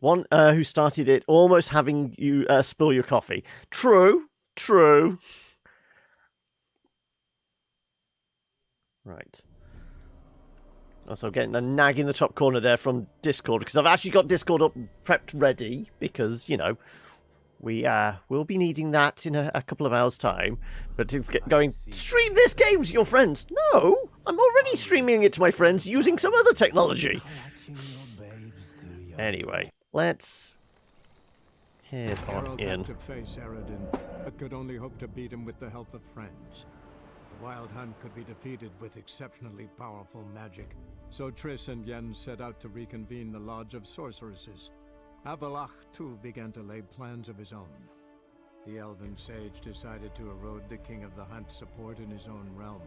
One who started it almost having you spill your coffee. True. Right. Also getting a nag in the top corner there from Discord, because I've actually got Discord up prepped ready, because, you know, we will be needing that in a couple of hours' time. But it's going, stream this game to your friends. No, I'm already streaming it to my friends using some other technology. Anyway, let's head on in. Had to face Eredin, but could only hope to beat him with the help of friends. The Wild Hunt could be defeated with exceptionally powerful magic, so Triss and Yen set out to reconvene the Lodge of Sorceresses. Avalach, too, began to lay plans of his own. The elven sage decided to erode the King of the Hunt's support in his own realm.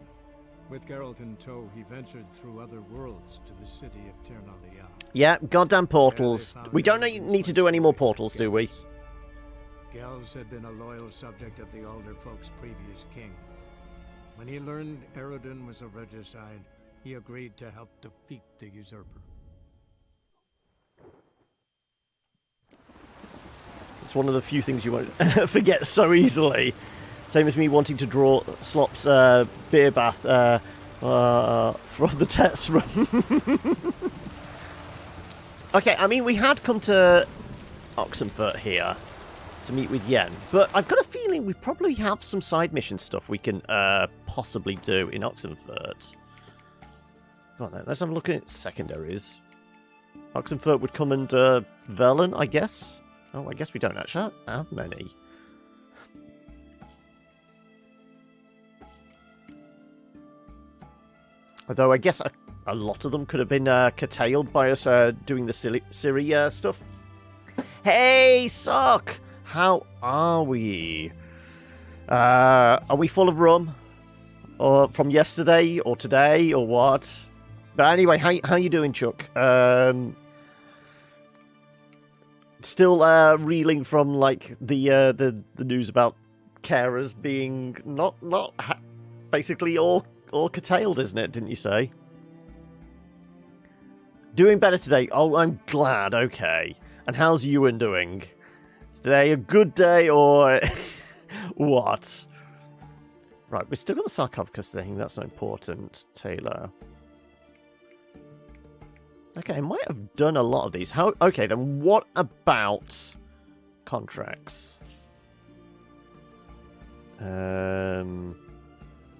With Geralt in tow, he ventured through other worlds to the city of Ternalia. Yeah, goddamn portals. We don't need to do any more portals, do we? Gels had been a loyal subject of the Alder folk's previous king. When he learned Eredin was a regicide, he agreed to help defeat the usurper. It's one of the few things you won't forget so easily. Same as me wanting to draw Slop's beer bath from the test room. Okay, I mean, we had come to Oxenfurt here to meet with Yen, but I've got a feeling we probably have some side mission stuff we can possibly do in Oxenfurt. Come on then, let's have a look at secondaries. Oxenfurt would come under Verlin, I guess. Oh, I guess we don't actually have many. Although I guess a lot of them could have been curtailed by us doing the Ciri stuff. Hey, Sock! How are we? Are we full of rum? Or from yesterday, or today, or what? But anyway, how you doing, Chuck? Still reeling from like the news about carers being not basically all curtailed, isn't it? Didn't you say? Doing better today. Oh, I'm glad. Okay. And how's Ewan doing? Is today a good day or what? Right, we still got the sarcophagus thing. That's not important. Taylor. Okay, I might have done a lot of these. How? Okay, then what about contracts?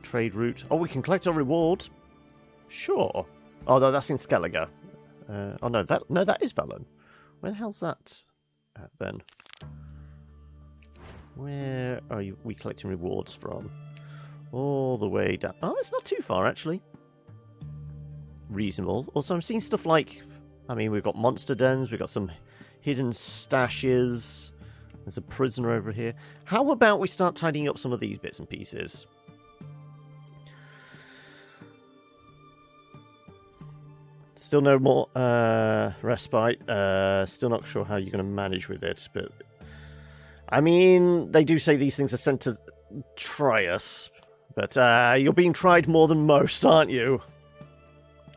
Trade route. Oh, we can collect our reward. Sure. Oh, no, that's in Skellige. Oh, no, that is Velen. Where the hell's that at, then? Where are we collecting rewards from? All the way down. Oh, it's not too far, actually. Reasonable. Also, I'm seeing stuff like... I mean, we've got monster dens. We've got some hidden stashes. There's a prisoner over here. How about we start tidying up some of these bits and pieces? Still no more respite. Still not sure how you're going to manage with it, but I mean, they do say these things are sent to try us, but you're being tried more than most, aren't you?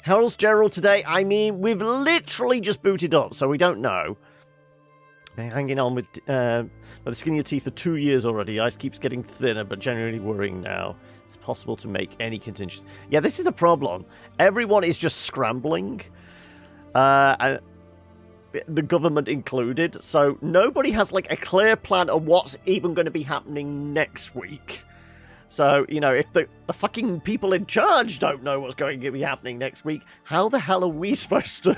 How's Gerald today? I mean, we've literally just booted up, so we don't know. Been hanging on with by the skin of your teeth for 2 years already. Ice keeps getting thinner, but genuinely worrying now. It's possible to make any contingency. Yeah, this is the problem. Everyone is just scrambling, and the government included. So nobody has like a clear plan of what's even going to be happening next week. So, you know, if the fucking people in charge don't know what's going to be happening next week, how the hell are we supposed to?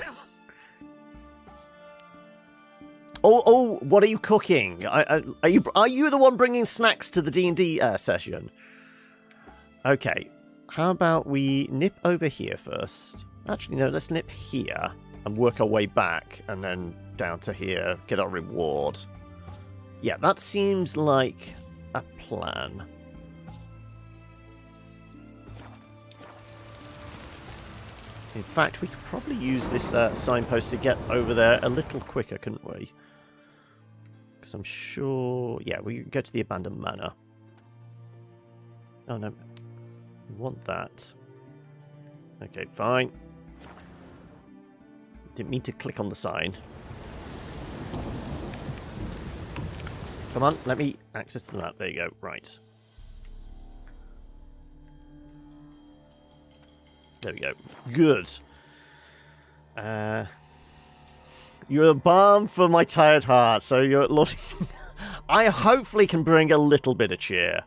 Oh, what are you cooking? Are you the one bringing snacks to the D&D session? Okay, how about we nip over here first? Actually, no, let's nip here and work our way back, and then down to here, get our reward. Yeah, that seems like a plan. In fact, we could probably use this signpost to get over there a little quicker, couldn't we? Because I'm sure... Yeah, we go to the abandoned manor. Oh, no. We want that. Okay, fine. Didn't mean to click on the sign. Come on, let me access the map. There you go. Right. There we go. Good. You're a balm for my tired heart, so you're... I hopefully can bring a little bit of cheer.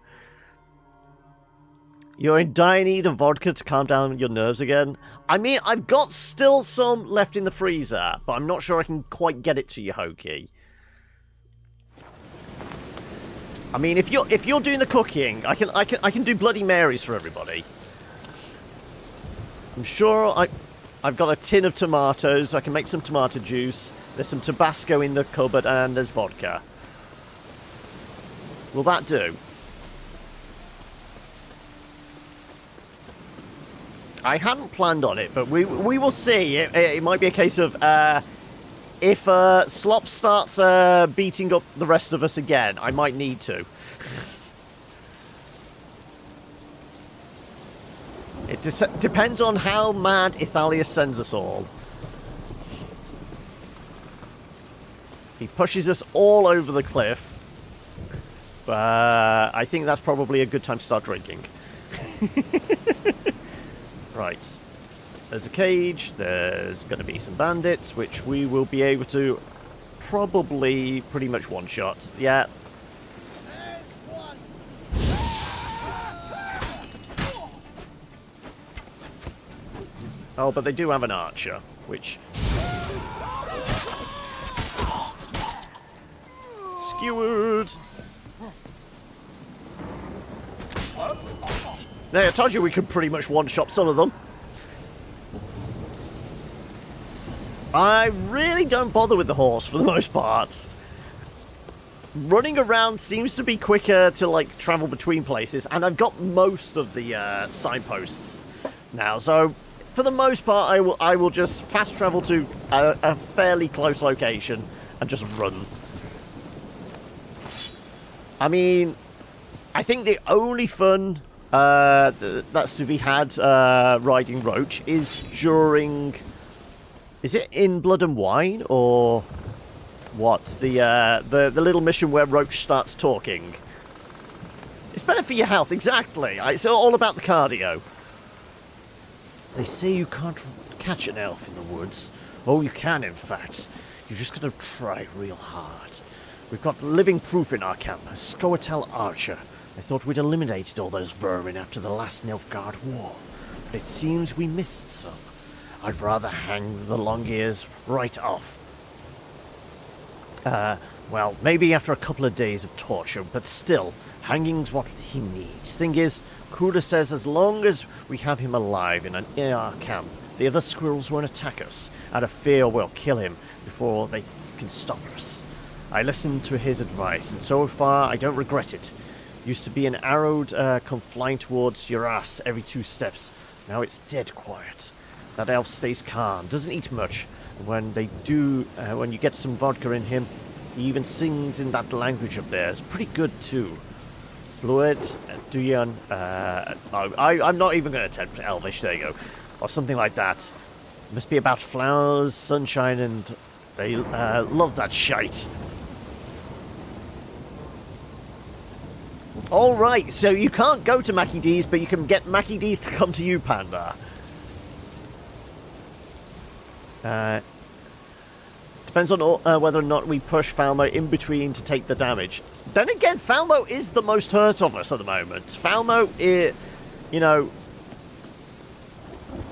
You're in dire need of vodka to calm down your nerves again. I mean, I've got still some left in the freezer, but I'm not sure I can quite get it to you, Hokey. I mean, if you're doing the cooking, I can do Bloody Marys for everybody. I'm sure I've got a tin of tomatoes. I can make some tomato juice. There's some Tabasco in the cupboard, and there's vodka. Will that do? I hadn't planned on it, but we will see. It might be a case of if Slop starts beating up the rest of us again, I might need to. It depends on how mad Ithalius sends us all. He pushes us all over the cliff. I think that's probably a good time to start drinking. Right. There's a cage. There's going to be some bandits, which we will be able to probably pretty much one-shot. Yeah. Oh, but they do have an archer, which... Skewered! There, I told you we could pretty much one-shot some of them. I really don't bother with the horse for the most part. Running around seems to be quicker to, like, travel between places, and I've got most of the signposts now, so for the most part I will just fast travel to a fairly close location and just run. I mean, I think the only fun that's to be had riding Roach is during... Is it in Blood and Wine, or what? The little mission where Roach starts talking. It's better for your health, exactly. It's all about the cardio. They say you can't catch an elf in the woods. Oh, you can, in fact. You just gotta try real hard. We've got living proof in our camp, a Scoia'tael archer. I thought we'd eliminated all those vermin after the last Nilfgaard war, but it seems we missed some. I'd rather hang the long ears right off. Well, maybe after a couple of days of torture, but still, hanging's what he needs. Thing is, Kuda says as long as we have him alive in our camp, the other squirrels won't attack us. Out of fear, we'll kill him before they can stop us. I listened to his advice, and so far I don't regret it. Used to be an arrowed come flying towards your ass every 2 steps. Now it's dead quiet. That elf stays calm, doesn't eat much. And when they do, when you get some vodka in him, he even sings in that language of theirs. Pretty good too. Fluid, Duyan, I'm not even going to attempt Elvish, there you go. Or something like that. Must be about flowers, sunshine, and they love that shite. Alright, so you can't go to Mackie D's, but you can get Mackie D's to come to you, Panda. Depends on whether or not we push Falmo in between to take the damage. Then again, Falmo is the most hurt of us at the moment. Falmo, you know,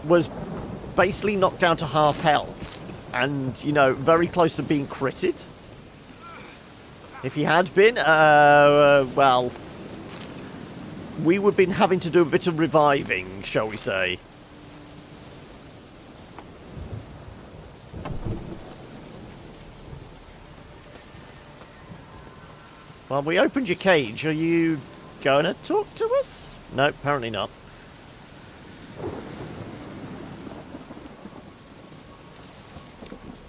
was basically knocked down to half health. And, you know, very close to being critted. If he had been, well... we would have been having to do a bit of reviving, shall we say. Well, we opened your cage. Are you going to talk to us? No, apparently not.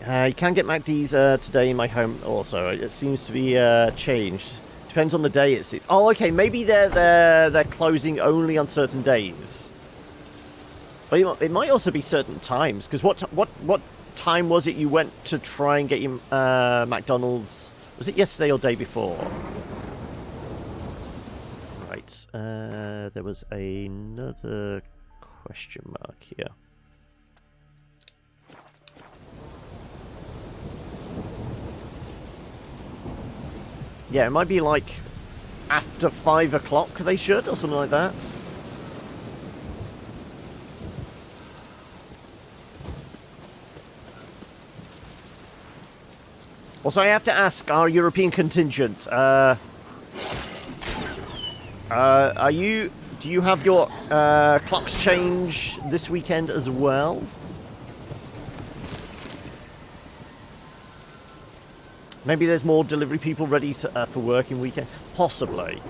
You can get MacD's today in my home also. It seems to be changed. Depends on the day it's... Oh, okay, maybe they're closing only on certain days. But it might also be certain times, because what time was it you went to try and get your McDonald's Was it yesterday or day before? Right. There was another question mark here. Yeah, it might be like after 5 o'clock they should, or something like that. Also, I have to ask our European contingent, do you have your clocks change this weekend as well? Maybe there's more delivery people ready to, for working weekend? Possibly.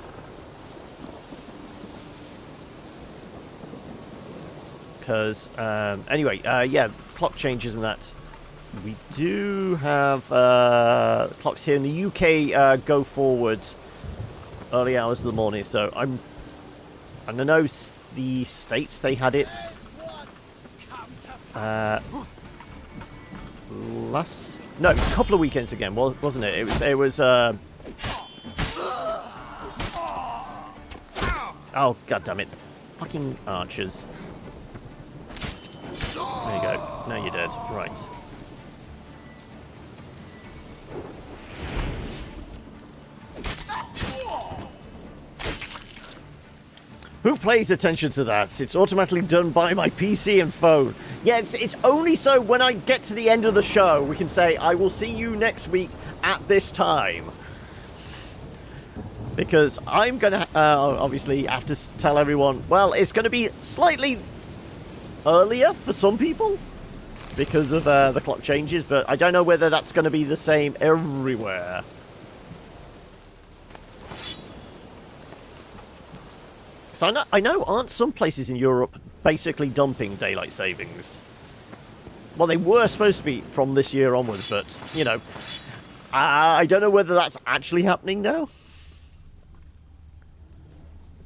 Because, anyway, yeah, clock changes and that. We do have clocks here in the UK go forward early hours of the morning, so I know the States, they had it no, a couple of weekends again, wasn't it? It was oh, god damn it. Fucking archers. There you go. Now you're dead. Right. Who pays attention to that? It's automatically done by my PC and phone. Yeah, it's only so when I get to the end of the show, we can say, I will see you next week at this time. Because I'm going to obviously have to tell everyone, well, it's going to be slightly earlier for some people because of the clock changes, but I don't know whether that's going to be the same everywhere. So I know, aren't some places in Europe basically dumping daylight savings? Well, they were supposed to be from this year onwards, but, you know, I don't know whether that's actually happening now.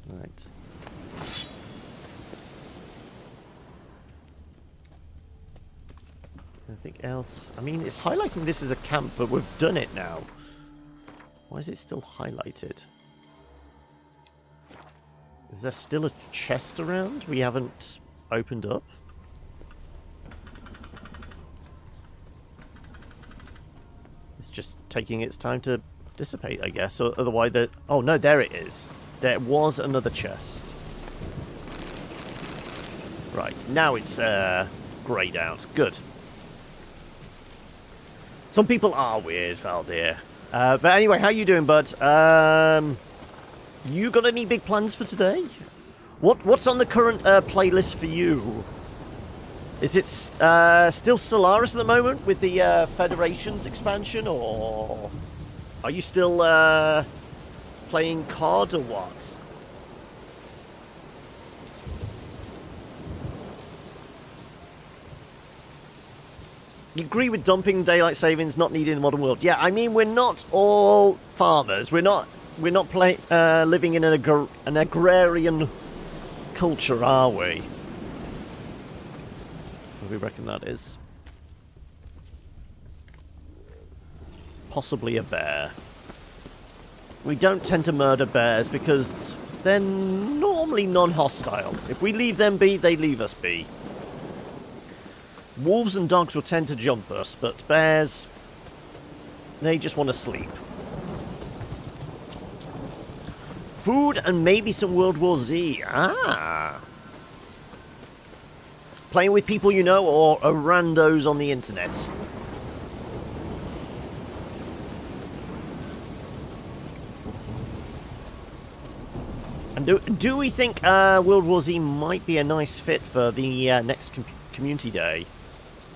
Right. Anything else? I mean, it's highlighting this as a camp, but we've done it now. Why is it still highlighted? Is there still a chest around we haven't opened up? It's just taking its time to dissipate, I guess. Or otherwise, oh no, there it is. There was another chest. Right, now it's greyed out. Good. Some people are weird, Valdir. But anyway, how you doing, bud? You got any big plans for today? What's on the current playlist for you? Is it still Stellaris at the moment with the Federation's expansion, or are you still playing COD or what? You agree with dumping daylight savings not needed in the modern world? Yeah, I mean, we're not all farmers. We're not living in an agrarian culture, are we? What do we reckon that is? Possibly a bear. We don't tend to murder bears because they're normally non-hostile. If we leave them be, they leave us be. Wolves and dogs will tend to jump us, but bears, they just want to sleep. Food and maybe some World War Z. Ah. Playing with people you know or randos on the internet? And do we think World War Z might be a nice fit for the next community day?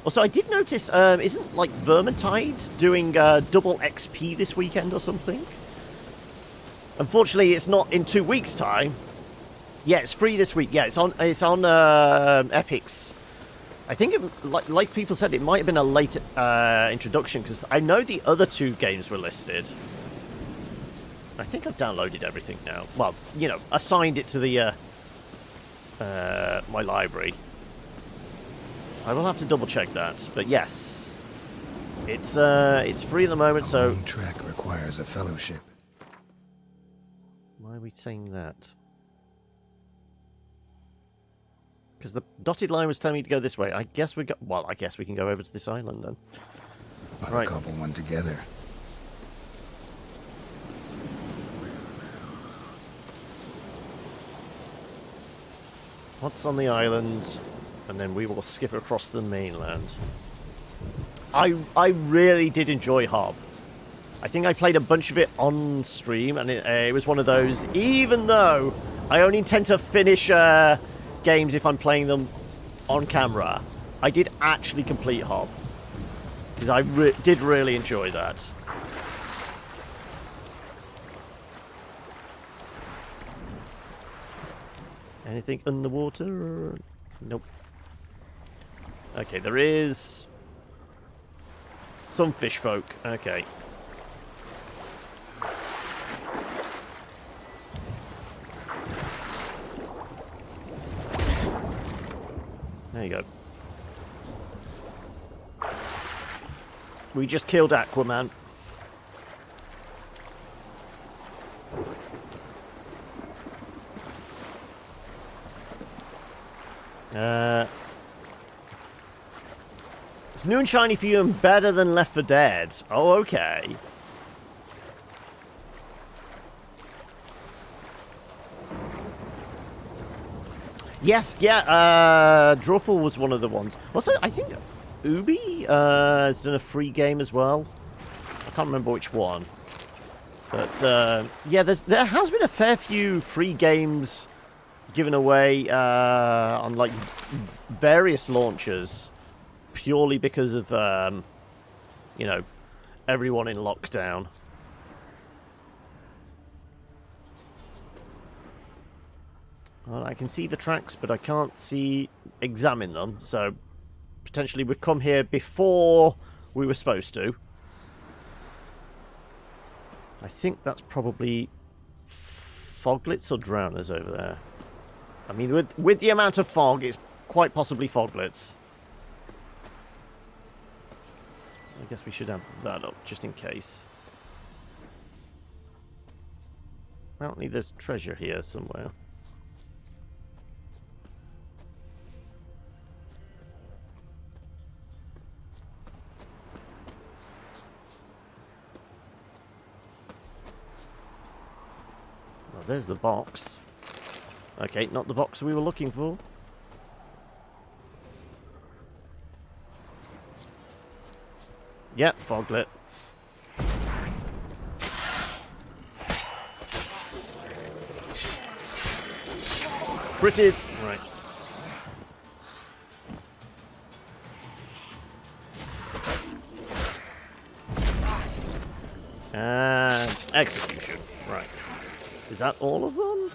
Also, I did notice, isn't like Vermintide doing double XP this weekend or something? Unfortunately, it's not in 2 weeks' time. Yeah, it's free this week. Yeah, it's on Epic's. I think, like people said, it might have been a late introduction, because I know the other 2 games were listed. I think I've downloaded everything now. Well, you know, assigned it to the my library. I will have to double check that, but yes. It's free at the moment, so... long trek requires a fellowship. Why are we saying that? Because the dotted line was telling me to go this way. I guess we can go over to this island then. I'll cobble one together. What's on the island? And then we will skip across the mainland. I really did enjoy Hob. I think I played a bunch of it on stream, and it was one of those, even though I only intend to finish games if I'm playing them on camera, I did actually complete Hob. Because I did really enjoy that. Anything in the water? Nope. Okay, there is some fish folk. Okay. There you go. We just killed Aquaman. It's new and shiny for you and better than Left 4 Dead. Oh, okay. Yes, yeah, Drawful was one of the ones. Also, I think Ubi has done a free game as well. I can't remember which one. But, yeah, there has been a fair few free games given away on, like, various launchers. Purely because of, you know, everyone in lockdown. Well, I can see the tracks, but I can't examine them. So, potentially we've come here before we were supposed to. I think that's probably foglets or drowners over there. I mean, with the amount of fog, it's quite possibly foglets. I guess we should have that up, just in case. Apparently there's treasure here somewhere. Well, there's the box. Okay, not the box we were looking for. Yep, foglet. Critted! Right. And execution. Right. Is that all of them?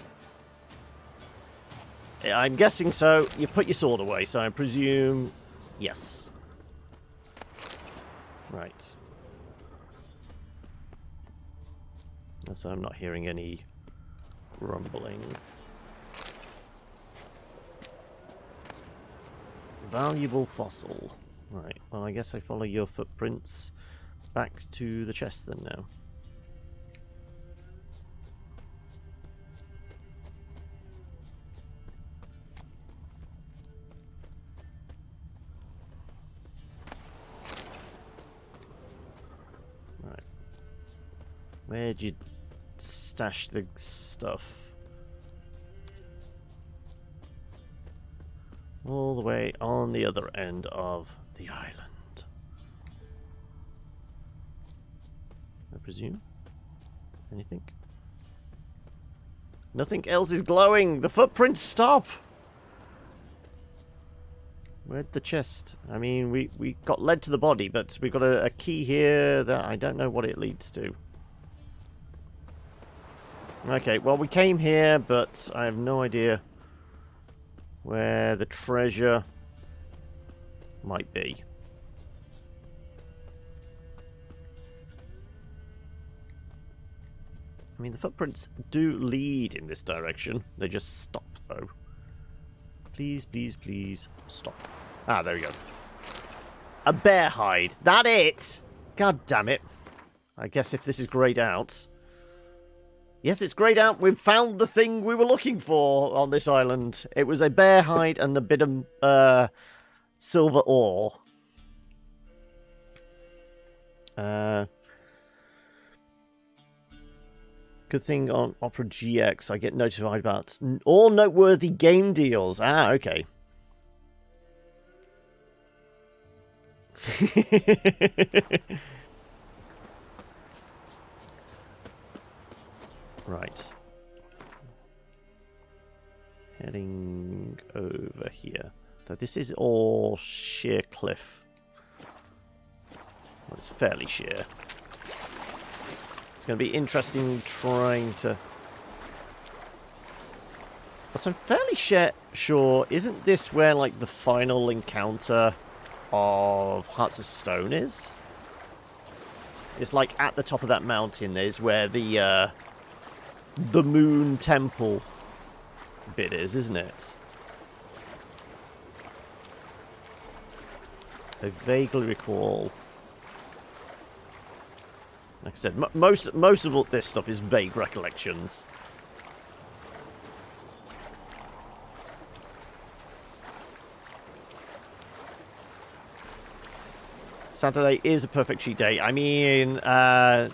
Yeah, I'm guessing so. You put your sword away, so I presume yes. Right. So I'm not hearing any rumbling. Valuable fossil. Right, well I guess I follow your footprints back to the chest then now. Right. Where'd you stash the stuff? All the way on the other end of the island, I presume. Anything? Nothing else is glowing! The footprints stop! Where'd the chest? I mean, we got led to the body, but we've got a key here that I don't know what it leads to. Okay, well we came here, but I have no idea where the treasure might be. I mean, the footprints do lead in this direction. They just stop, though. Please, please, please, stop. Ah, there we go. A bear hide. That it? God damn it. I guess if this is greyed out... Yes, it's greyed out. We've found the thing we were looking for on this island. It was a bear hide and a bit of silver ore. Good thing on Opera GX I get notified about all noteworthy game deals. Ah, okay. Right. Heading over here. So this is all sheer cliff. Well, it's fairly sheer. It's going to be interesting trying to... So I'm fairly sure, isn't this where, like, the final encounter of Hearts of Stone is? It's, like, at the top of that mountain is where the Moon Temple bit is, isn't it? I vaguely recall... Like I said, most of all this stuff is vague recollections. Saturday is a perfect cheat day. I mean, are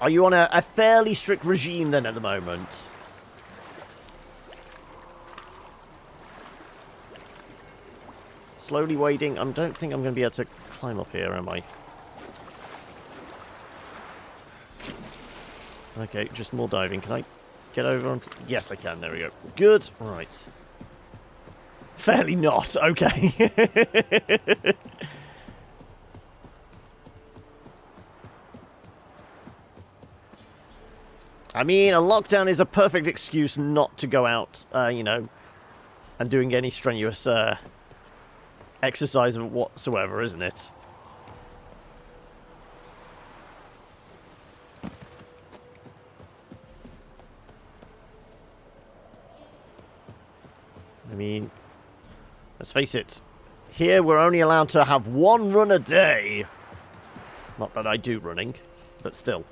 you on a fairly strict regime then at the moment? Slowly wading. I don't think I'm going to be able to climb up here, am I? Okay, just more diving. Can I get over onto... Yes, I can. There we go. Good. Right. Fairly not. Okay. I mean, a lockdown is a perfect excuse not to go out, you know, and doing any strenuous exercise whatsoever, isn't it? I mean, let's face it, here we're only allowed to have one run a day. Not that I do running, but still.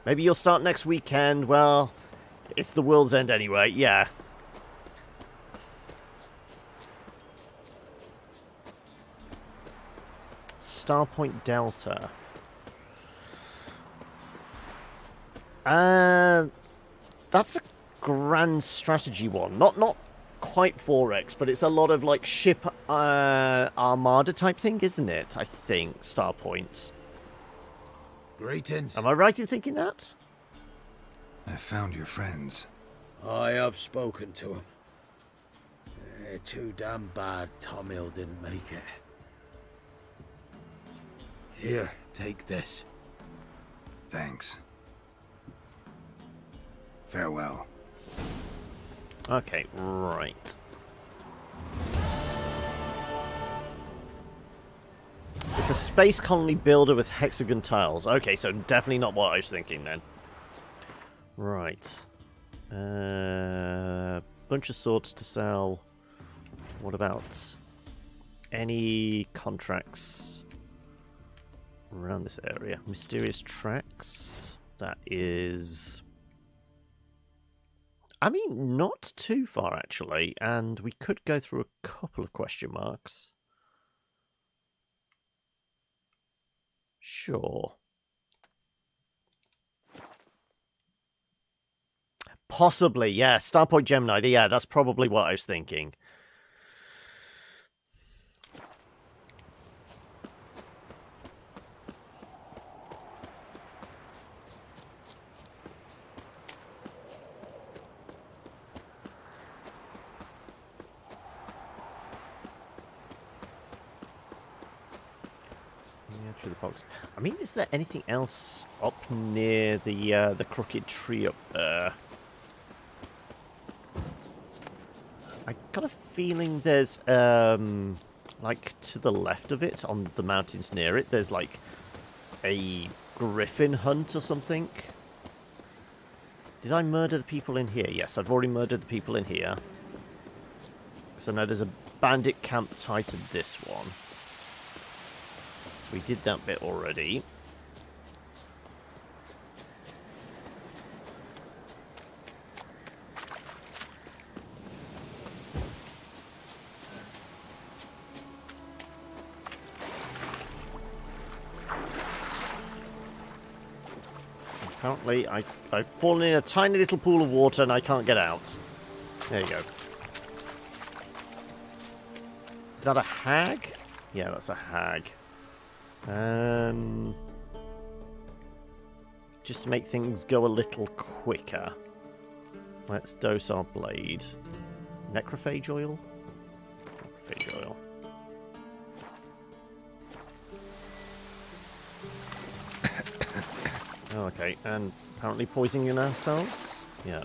Maybe you'll start next weekend. Well, it's the world's end anyway, yeah. Starpoint Delta. That's a grand strategy one. Not quite 4X, but it's a lot of like ship armada type thing, isn't it? I think Starpoint. Greetings. Am I right in thinking that? I found your friends. I have spoken to them. They're too damn bad Tom Hill didn't make it. Here, take this. Thanks. Farewell. Okay, right. It's a space colony builder with hexagon tiles. Okay, so definitely not what I was thinking then. Right. Bunch of swords to sell. What about any contracts around this area? Mysterious tracks. That is... I mean, not too far, actually. And we could go through a couple of question marks. Sure. Possibly, yeah. Starpoint Gemini. Yeah, that's probably what I was thinking. Through the box. I mean, is there anything else up near the crooked tree up there? I got a feeling there's like to the left of it, on the mountains near it, there's like a griffin hunt or something. Did I murder the people in here? Yes, I've already murdered the people in here. So now there's a bandit camp tied to this one. So we did that bit already. Apparently, I've fallen in a tiny little pool of water and I can't get out. There you go. Is that a hag? Yeah, that's a hag. Just to make things go a little quicker, let's dose our blade. Necrophage oil? Necrophage oil. Oh, okay, and apparently poisoning ourselves? Yeah.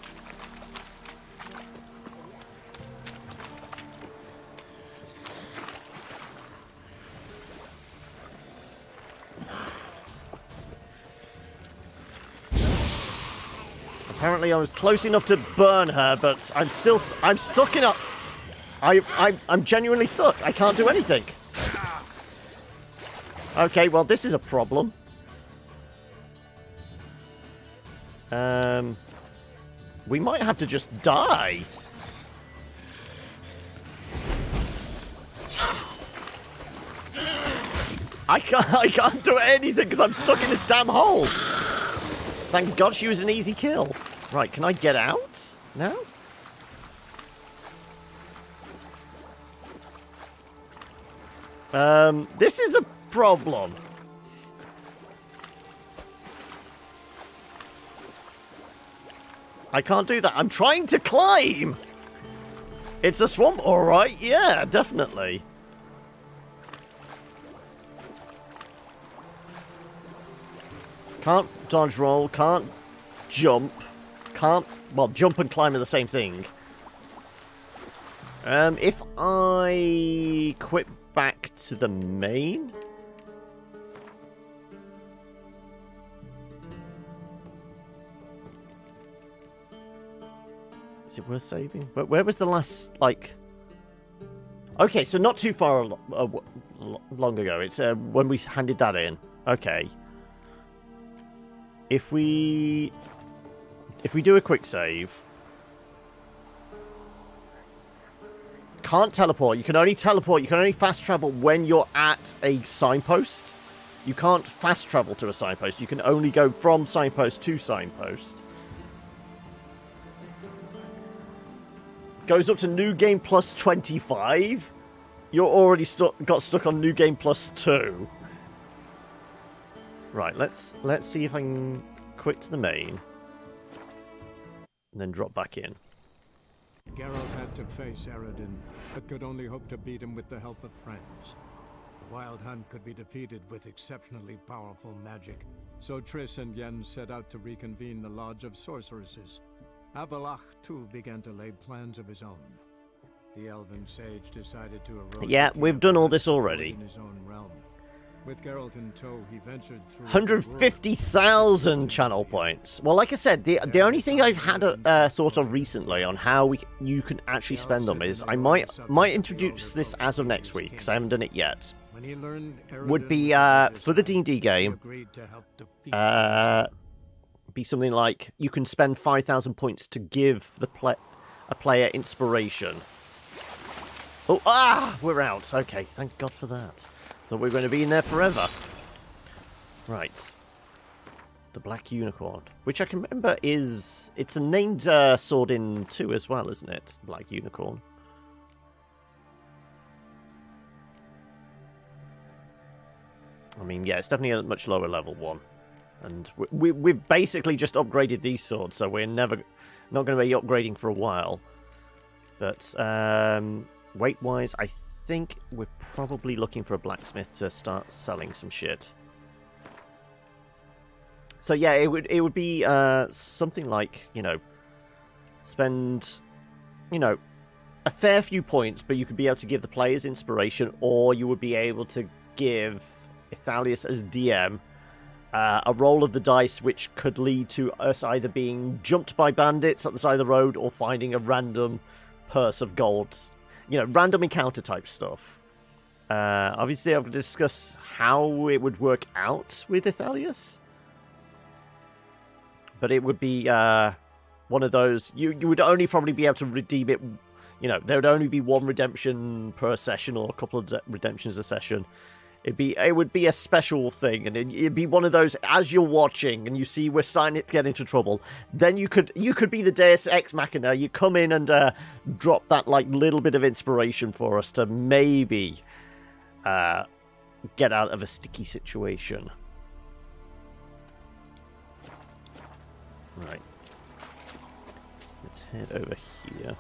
Apparently I was close enough to burn her, but I'm still I'm stuck in a... I'm genuinely stuck. I can't do anything. Okay, well this is a problem. We might have to just die. I can't do anything because I'm stuck in this damn hole. Thank God she was an easy kill. Right, can I get out now? This is a problem. I can't do that. I'm trying to climb. It's a swamp, all right. Yeah, definitely. Can't dodge roll, can't jump, can't... Well, jump and climb are the same thing. If I quit back to the main... Is it worth saving? But where was the last, like... Okay, so not too far long ago. It's when we handed that in. Okay. If we do a quick save... Can't teleport. You can only teleport. You can only fast travel when you're at a signpost. You can't fast travel to a signpost. You can only go from signpost to signpost. Goes up to new game plus 25. You're already got stuck on new game plus 2. Right, let's see if I can quit to the main. And then drop back in. Geralt had to face Eredin, but could only hope to beat him with the help of friends. The Wild Hunt could be defeated with exceptionally powerful magic, so Triss and Yen set out to reconvene the Lodge of Sorceresses. Avalach, too, began to lay plans of his own. The elven sage decided to erode... Yeah, we've done all this already. In his own realm. With Geralt in tow, he ventured through... 150,000 channel points. Well, like I said, the only thing I've had thought of recently on how you can actually spend them is I might introduce this as of next week, because I haven't done it yet. Would be, for the D&D game, be something like you can spend 5,000 points to give a player inspiration. Oh, we're out. Okay, thank God for that. Thought we were going to be in there forever. Right. The Black Unicorn, which I can remember is... It's a named sword in 2 as well, isn't it? Black Unicorn. I mean, yeah, it's definitely a much lower level one. And we've basically just upgraded these swords, so we're not going to be upgrading for a while. But weight-wise, I think we're probably looking for a blacksmith to start selling some shit. So yeah, it would be something like, you know, spend, you know, a fair few points, but you could be able to give the players inspiration, or you would be able to give Ithalius as DM a roll of the dice which could lead to us either being jumped by bandits at the side of the road or finding a random purse of gold. You know, random encounter type stuff. Obviously, I've discussed how it would work out with Ithalius. But it would be one of those... You would only probably be able to redeem it... You know, there would only be one redemption per session or a couple of redemptions a session. It would be a special thing, and it'd be one of those, as you're watching and you see we're starting to get into trouble, then you could be the Deus Ex Machina. You come in and drop that like little bit of inspiration for us to maybe get out of a sticky situation. Right. Let's head over here.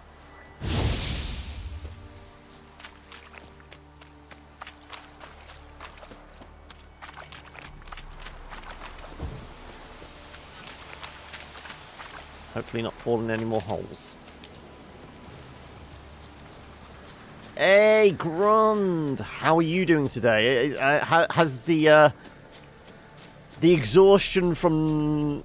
Hopefully not fall in any more holes. Hey, Grund! How are you doing today? Has the exhaustion from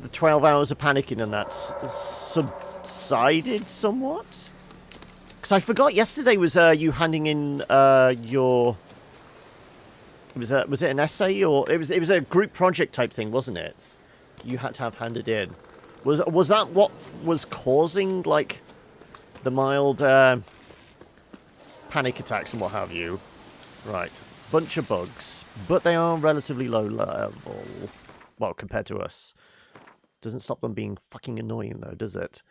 the 12 hours of panicking and that subsided somewhat? Because I forgot yesterday was you handing in your... Was it an essay or... It was a group project type thing, wasn't it? You had to have handed in. Was that what was causing, like, the mild panic attacks and what have you? Right. Bunch of bugs. But they are relatively low level. Well, compared to us. Doesn't stop them being fucking annoying, though, does it?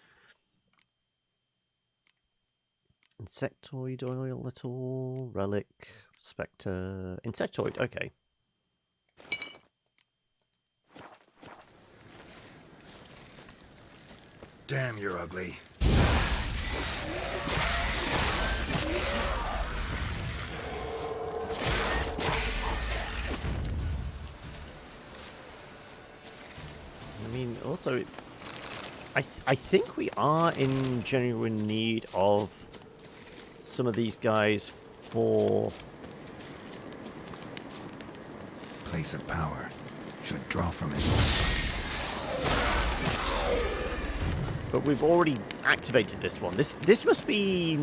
Insectoid oil at all? Relic. Spectre. Insectoid, okay. Damn, you're ugly. I mean, also, I think we are in genuine need of some of these guys for... Place of power. Should draw from it. But we've already activated this one. This must be...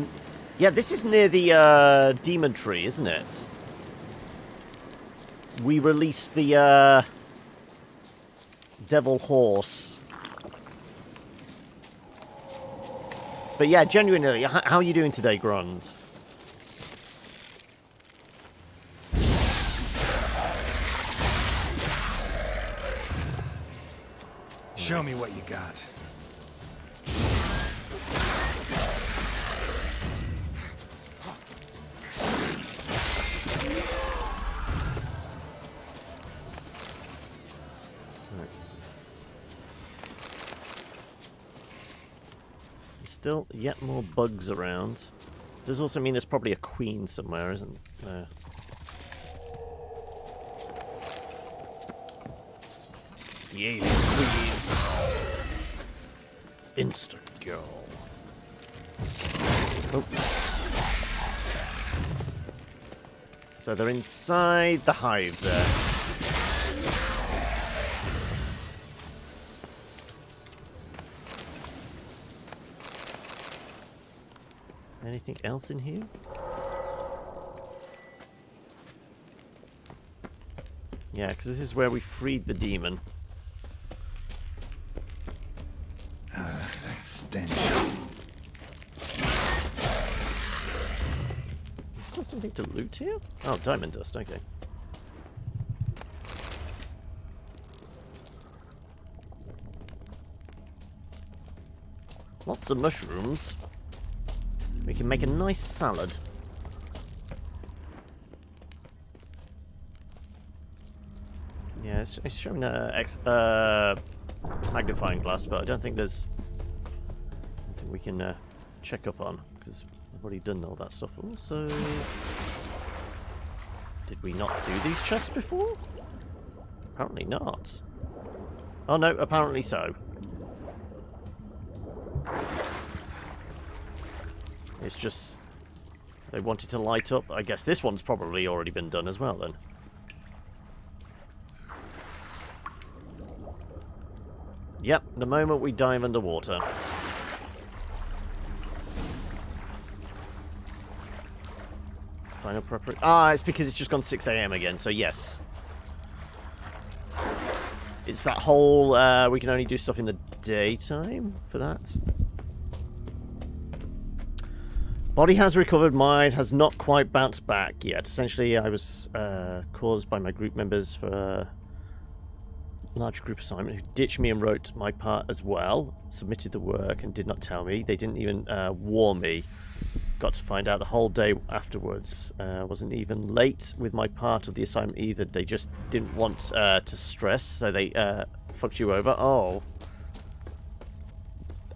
Yeah, this is near the demon tree, isn't it? We released the devil horse. But yeah, genuinely, how are you doing today, Grund? Show me what you got. Still yet more bugs around. Does also mean there's probably a queen somewhere, isn't there? The alien queen. Instant kill. Oh. So they're inside the hive there. Anything else in here? Yeah, because this is where we freed the demon. That stench. There's still something to loot here? Oh, diamond dust, okay. Lots of mushrooms. We can make a nice salad. Yeah, it's showing a magnifying glass, but I don't think there's anything we can check up on, because we've already done all that stuff. Also, did we not do these chests before? Apparently not. Oh no, apparently so. It's just they wanted to light up. I guess this one's probably already been done as well then. Yep, the moment we dive underwater. Final preparation. Ah, it's because it's just gone 6 AM again, so yes. It's that whole, we can only do stuff in the daytime for that. Body has recovered, mind has not quite bounced back yet. Essentially, I was caused by my group members for a large group assignment who ditched me and wrote my part as well. Submitted the work and did not tell me. They didn't even warn me. Got to find out the whole day afterwards. Wasn't even late with my part of the assignment either. They just didn't want to stress, so they fucked you over. Oh.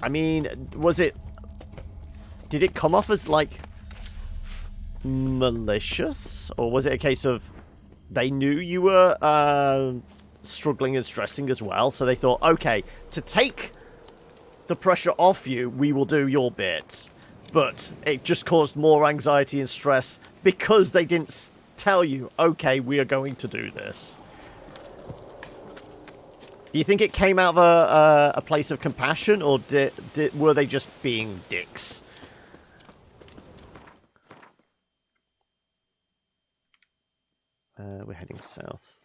I mean, was it... Did it come off as, like, malicious? Or was it a case of they knew you were struggling and stressing as well, so they thought, okay, to take the pressure off you, we will do your bit. But it just caused more anxiety and stress because they didn't tell you, okay, we are going to do this. Do you think it came out of a place of compassion, or were they just being dicks? We're heading south.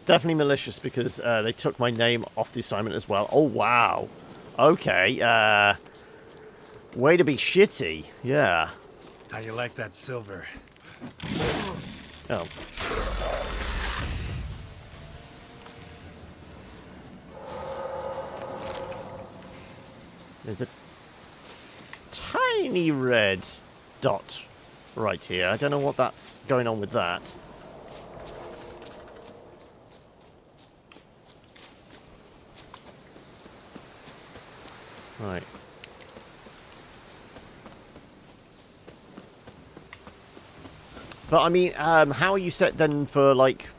Definitely malicious because they took my name off the assignment as well. Oh, wow. Okay. Way to be shitty. Yeah. How you like that silver? Oh. There's a tiny red dot right here. I don't know what that's going on with that. Right. But I mean, how are you set then for, like...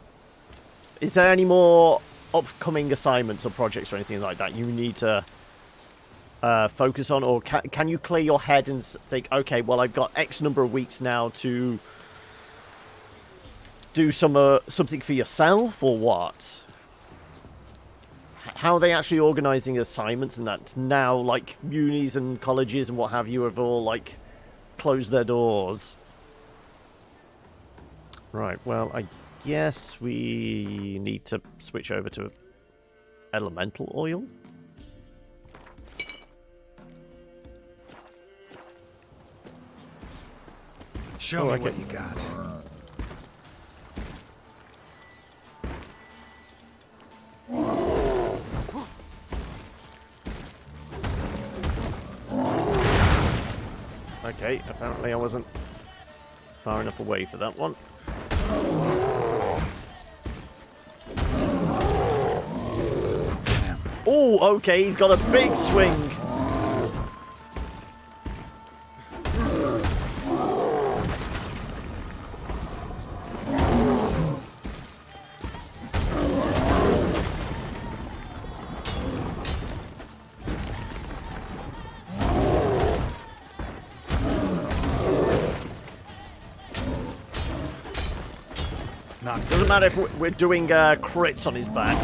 Is there any more upcoming assignments or projects or anything like that you need to... focus on, or can you clear your head and think, okay, well, I've got X number of weeks now to do something for yourself, or what? How are they actually organising assignments and that now, like, unis and colleges and what have you have all, like, closed their doors? Right, well, I guess we need to switch over to elemental oil. Show me what you got. Okay, apparently I wasn't far enough away for that one. Oh, okay, he's got a big swing. Doesn't matter if we're doing crits on his back.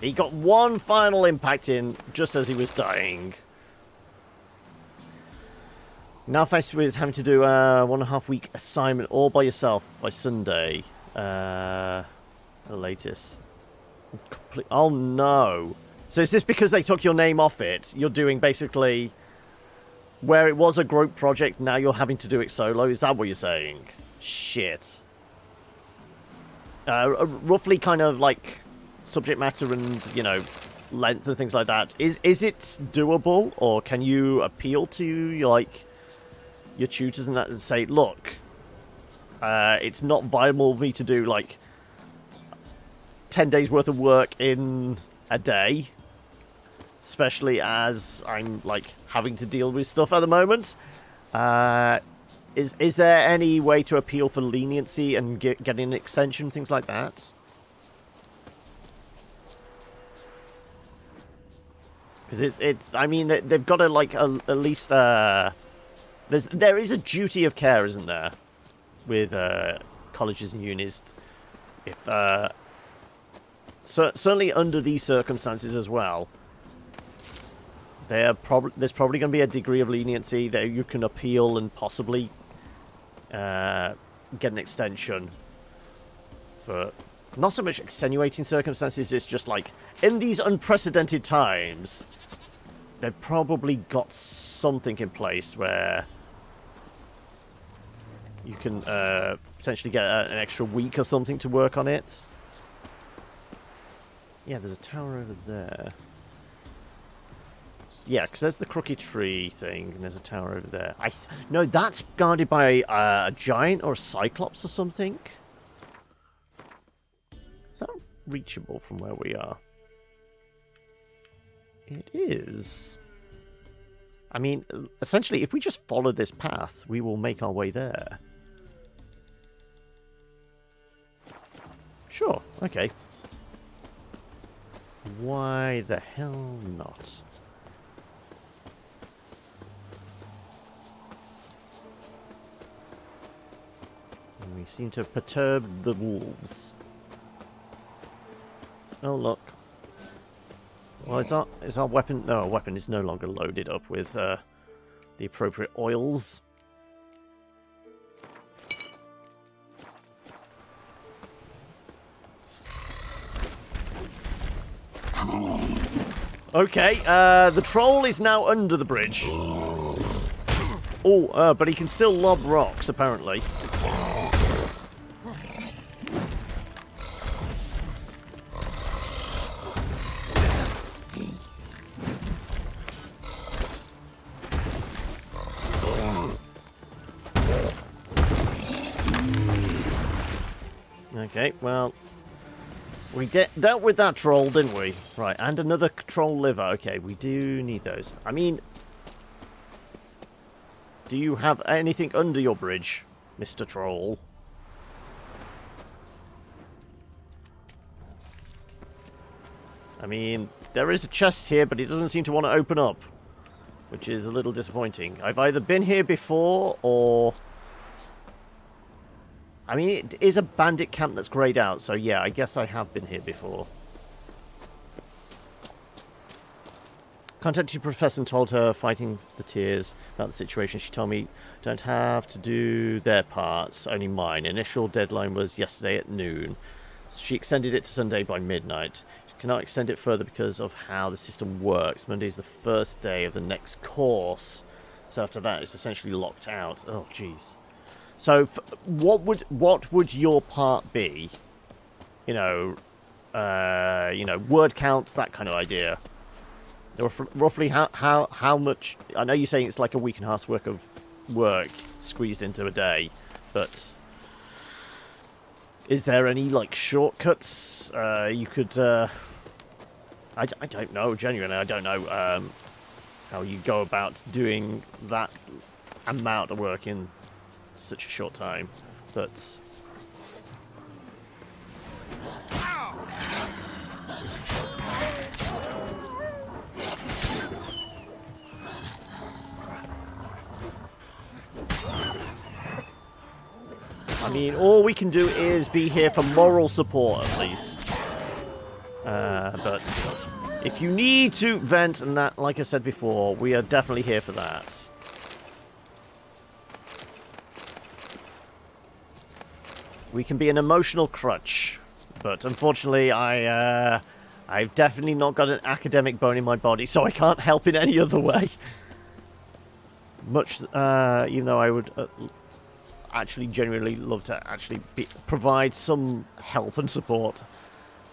He got one final impact in just as he was dying. Now faced with having to do a 1.5 week assignment all by yourself by Sunday. The latest. Oh no. So is this because they took your name off it? You're doing basically where it was a group project, now you're having to do it solo? Is that what you're saying? Shit. Roughly kind of like subject matter and, you know, length and things like that. Is it doable, or can you appeal to like your tutors and that and say, look, it's not viable for me to do like 10 days worth of work in a day. especially as I'm like having to deal with stuff at the moment. Is there any way to appeal for leniency and get an extension, things like that? Because I mean, they've got to like at least there is a duty of care, isn't there, with colleges and unis? If certainly under these circumstances as well, there's probably going to be a degree of leniency that you can appeal and possibly get an extension for not so much extenuating circumstances. It's just like in these unprecedented times, they've probably got something in place where you can potentially get an extra week or something to work on it. Yeah, there's a tower over there. Yeah, because there's the crooked tree thing, and there's a tower over there. No, that's guarded by a giant or a cyclops or something. Is that reachable from where we are? It is. I mean, essentially, if we just follow this path, we will make our way there. Sure, okay. Why the hell not? And we seem to have perturbed the wolves. Oh, look. Well, is our weapon... No, our weapon is no longer loaded up with the appropriate oils. Okay, the troll is now under the bridge. Oh, but he can still lob rocks, apparently. Okay, well, we dealt with that troll, didn't we? Right, and another troll liver. Okay, we do need those. I mean, do you have anything under your bridge, Mr. Troll? I mean, there is a chest here, but it doesn't seem to want to open up, which is a little disappointing. I've either been here before, or... I mean, it is a bandit camp that's greyed out, so yeah, I guess I have been here before. Contacted your professor and told her, fighting the tears, about the situation. She told me, don't have to do their parts, only mine. Initial deadline was yesterday at noon. She extended it to Sunday by midnight. She cannot extend it further because of how the system works. Monday is the first day of the next course. So after that, it's essentially locked out. Oh, jeez. So, what would your part be? You know, word count, that kind of idea. Roughly how much? I know you're saying it's like a week and a half's worth of work squeezed into a day, but is there any like shortcuts you could? I don't know. Genuinely, I don't know how you go about doing that amount of work in such a short time, but I mean, all we can do is be here for moral support at least. But if you need to vent and that, like I said before, we are definitely here for that. We can be an emotional crutch, but unfortunately I've definitely not got an academic bone in my body, so I can't help in any other way. Much, even though I would actually genuinely love to actually provide some help and support.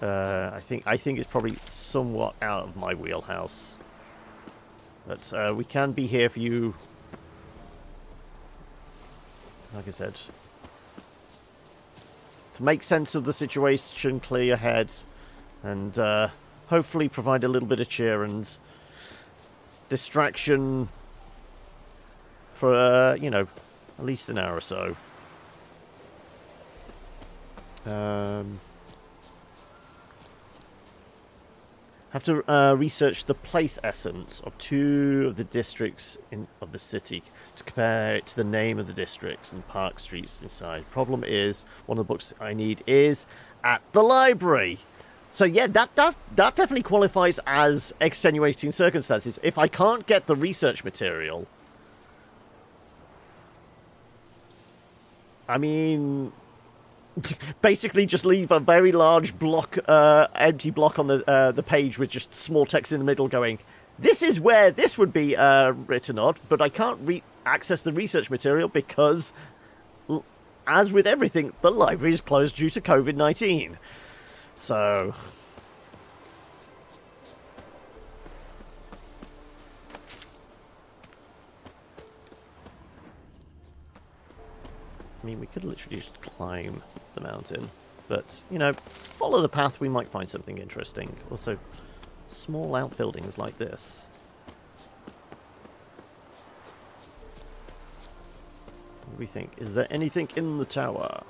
I think it's probably somewhat out of my wheelhouse. But we can be here for you, like I said, to make sense of the situation, clear your head, and hopefully provide a little bit of cheer and distraction for, you know, at least an hour or so. Have to research the place essence of 2 of the districts of the city to compare it to the name of the districts and park streets inside. Problem is, one of the books I need is at the library. So yeah, that definitely qualifies as extenuating circumstances. If I can't get the research material, I mean, basically just leave a very large block, empty block on the page with just small text in the middle going, this is where this would be written on, but I can't access the research material because, as with everything, the library is closed due to COVID-19. So... I mean, we could literally just climb the mountain. But, you know, follow the path, we might find something interesting. Also, small outbuildings like this. What do we think? Is there anything in the tower?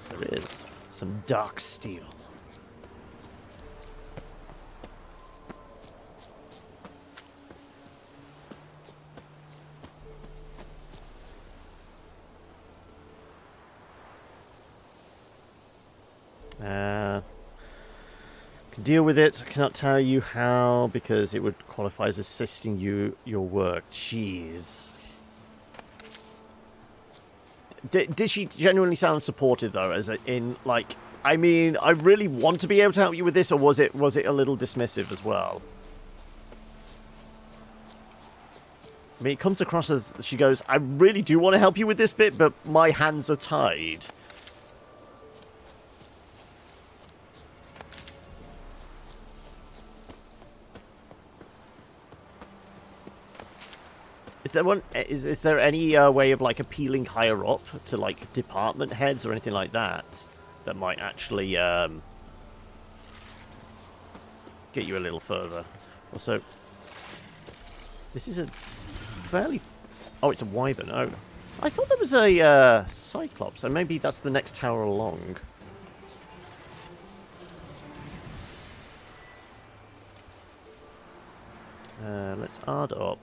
There is. Some dark steel. Can deal with it. I cannot tell you how because it would qualify as assisting your work. Jeez. Did she genuinely sound supportive though? As in, like, I mean, I really want to be able to help you with this, or was it a little dismissive as well? I mean, it comes across as she goes, I really do want to help you with this bit, but my hands are tied. Is there any way of like appealing higher up to like department heads or anything like that that might actually get you a little further? Also, this is a fairly... Oh, it's a wyvern. Oh, I thought there was a cyclops, and maybe that's the next tower along. Let's add up.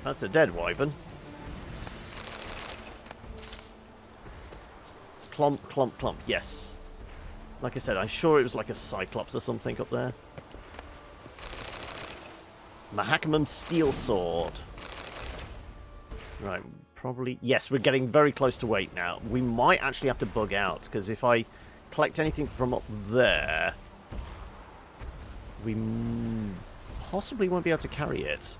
That's a dead wyvern. Clomp, clomp, clomp. Yes. Like I said, I'm sure it was like a cyclops or something up there. Mahakmum steel sword. Right, probably... Yes, we're getting very close to weight now. We might actually have to bug out, because if I collect anything from up there, we possibly won't be able to carry it.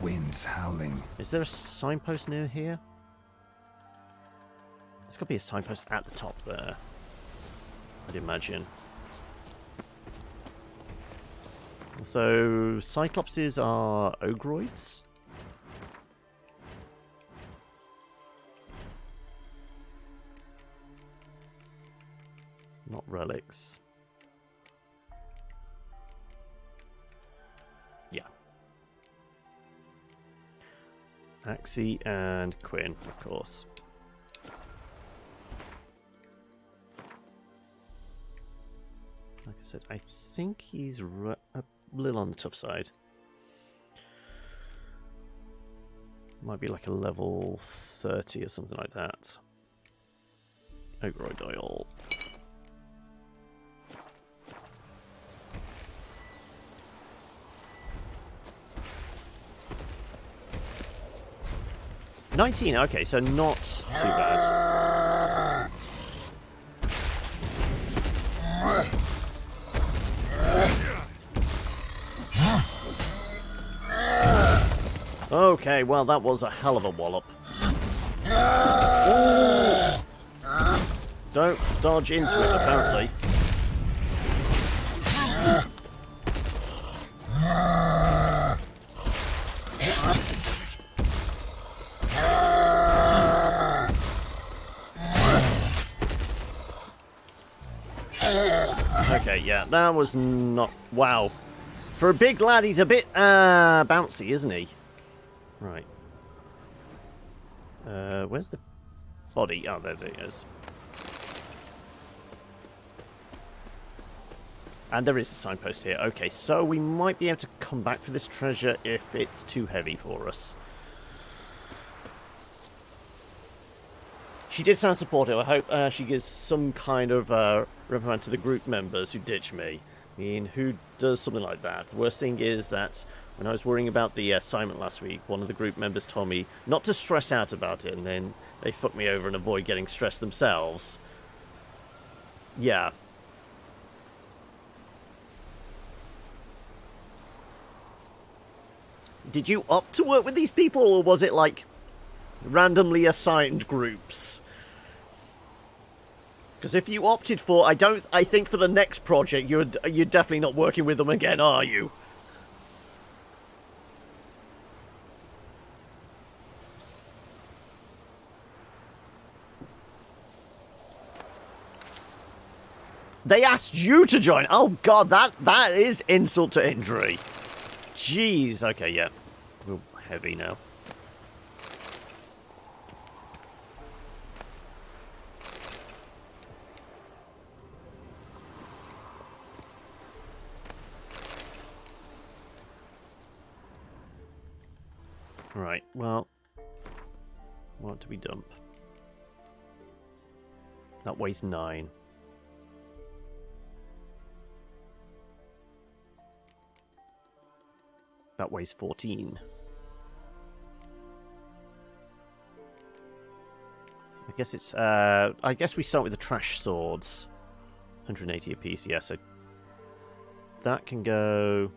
Winds howling. Is there a signpost near here? There's got to be a signpost at the top there, I'd imagine. So, cyclopses are ogroids? Not relics. Yeah. Axie and Quinn, of course. Like I said, I think he's a little on the tough side. Might be like a level 30 or something like that. Ogroid oil. $19, okay, so not too bad. Okay, well, that was a hell of a wallop. Don't dodge into it, apparently. Okay, yeah, that was not... Wow. For a big lad, he's a bit bouncy, isn't he? Right. Where's the body? Oh, there it is. And there is a signpost here. Okay, so we might be able to come back for this treasure if it's too heavy for us. She did sound supportive. I hope she gives some kind of reprimand to the group members who ditched me. I mean, who does something like that? The worst thing is that when I was worrying about the assignment last week, one of the group members told me not to stress out about it, and then they fucked me over and avoid getting stressed themselves. Yeah. Did you opt to work with these people, or was it like randomly assigned groups? Because if you opted for, I think for the next project you're definitely not working with them again, are you? They asked you to join. Oh god, that is insult to injury. Jeez. Okay, yeah. We're heavy now. Right, well, what do we dump? That weighs 9. That weighs 14. I guess it's, I guess we start with the trash swords. 180 apiece, yeah, so that can go...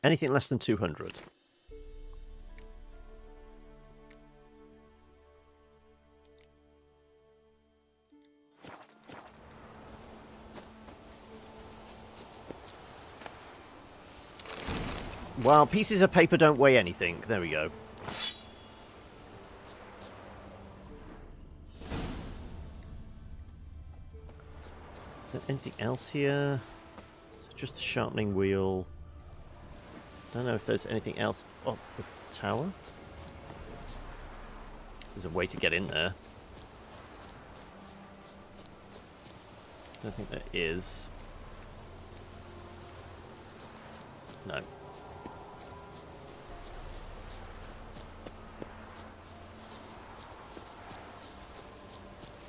Anything less than 200. Well, pieces of paper don't weigh anything. There we go. Is there anything else here? Is it just the sharpening wheel? Don't know if there's anything else. Oh, the tower? There's a way to get in there. Don't think there is. No.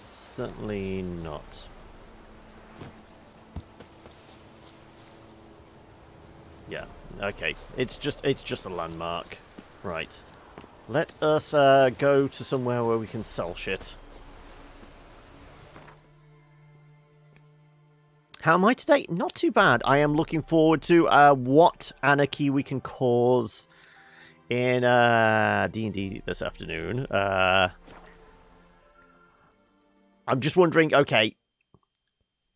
Certainly not. Yeah, okay. It's just a landmark. Right. Let us go to somewhere where we can sell shit. How am I today? Not too bad. I am looking forward to what anarchy we can cause in D&D this afternoon. I'm just wondering, okay.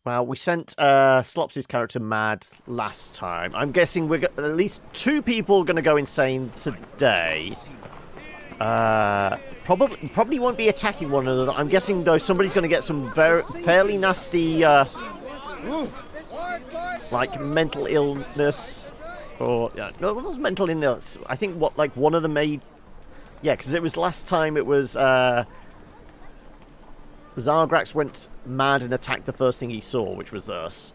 Well, we sent Slops' character mad last time. I'm guessing we're at least 2 people going to go insane today. Probably won't be attacking one another. I'm guessing, though, somebody's going to get some fairly nasty, like, mental illness. Or, yeah, no, it was mental illness. I think, one of them made... Yeah, because it was last time it was... Zargrax went mad and attacked the first thing he saw, which was us.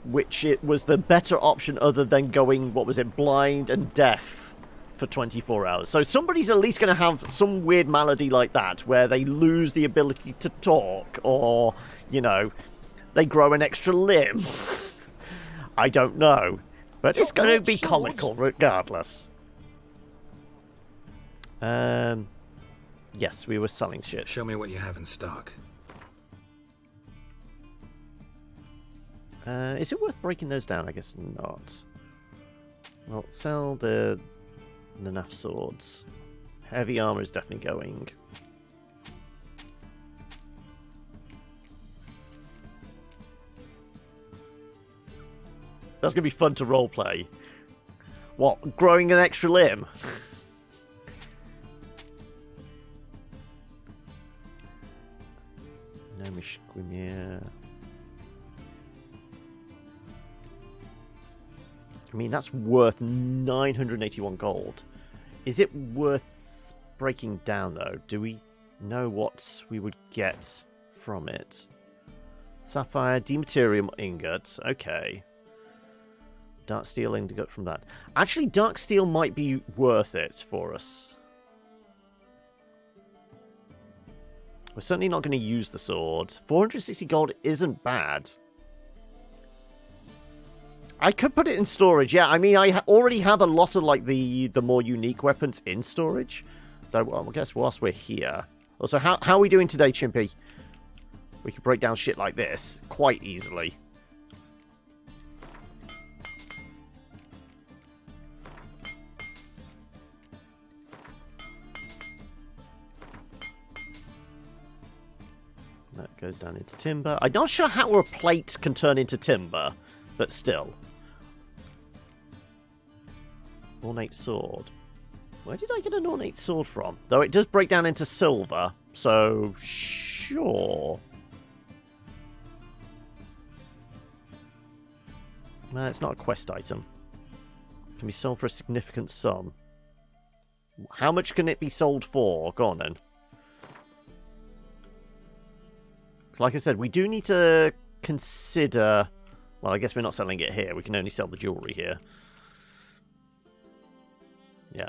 Which it was the better option other than going, what was it, blind and deaf for 24 hours. So somebody's at least going to have some weird malady like that, where they lose the ability to talk, or, you know, they grow an extra limb. I don't know. But it's going to be comical regardless. Yes, we were selling shit. Show me what you have in stock. Is it worth breaking those down? I guess not. Well, sell the naff swords. Heavy armor is definitely going. That's going to be fun to roleplay. What? Growing an extra limb? No Mishquimir. I mean, that's worth 981 gold. Is it worth breaking down, though? Do we know what we would get from it? Sapphire, Dematerium ingot. Okay. Dark steel ingot from that. Actually, dark steel might be worth it for us. We're certainly not going to use the sword. 460 gold isn't bad. I could put it in storage, yeah. I mean, I already have a lot of, like, the more unique weapons in storage. So, well, I guess whilst we're here... Also, how are we doing today, Chimpy? We could break down shit like this quite easily. That goes down into timber. I'm not sure how a plate can turn into timber, but still. Ornate sword. Where did I get an ornate sword from? Though it does break down into silver, so sure. No, it's not a quest item. It can be sold for a significant sum. How much can it be sold for? Go on then. So like I said, we do need to consider... Well, I guess we're not selling it here. We can only sell the jewellery here. Yeah.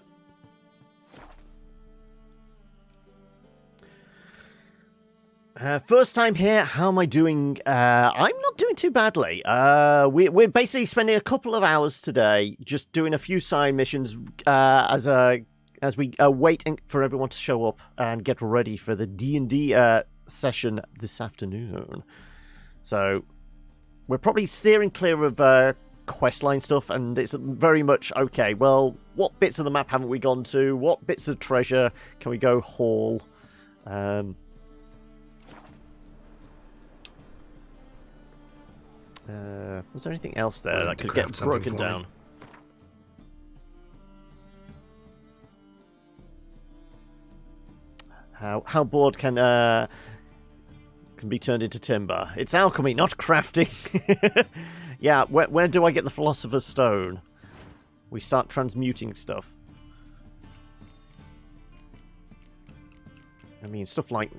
First time here, how am I doing? I'm not doing too badly. We're basically spending a couple of hours today just doing a few side missions as we wait for everyone to show up and get ready for the D&D session this afternoon. So we're probably steering clear of questline stuff, and it's very much, okay, well, what bits of the map haven't we gone to? What bits of treasure can we go haul? Was there anything else there that could get broken down? How board can be turned into timber? It's alchemy, not crafting. Yeah, where do I get the Philosopher's Stone? We start transmuting stuff. I mean, stuff like...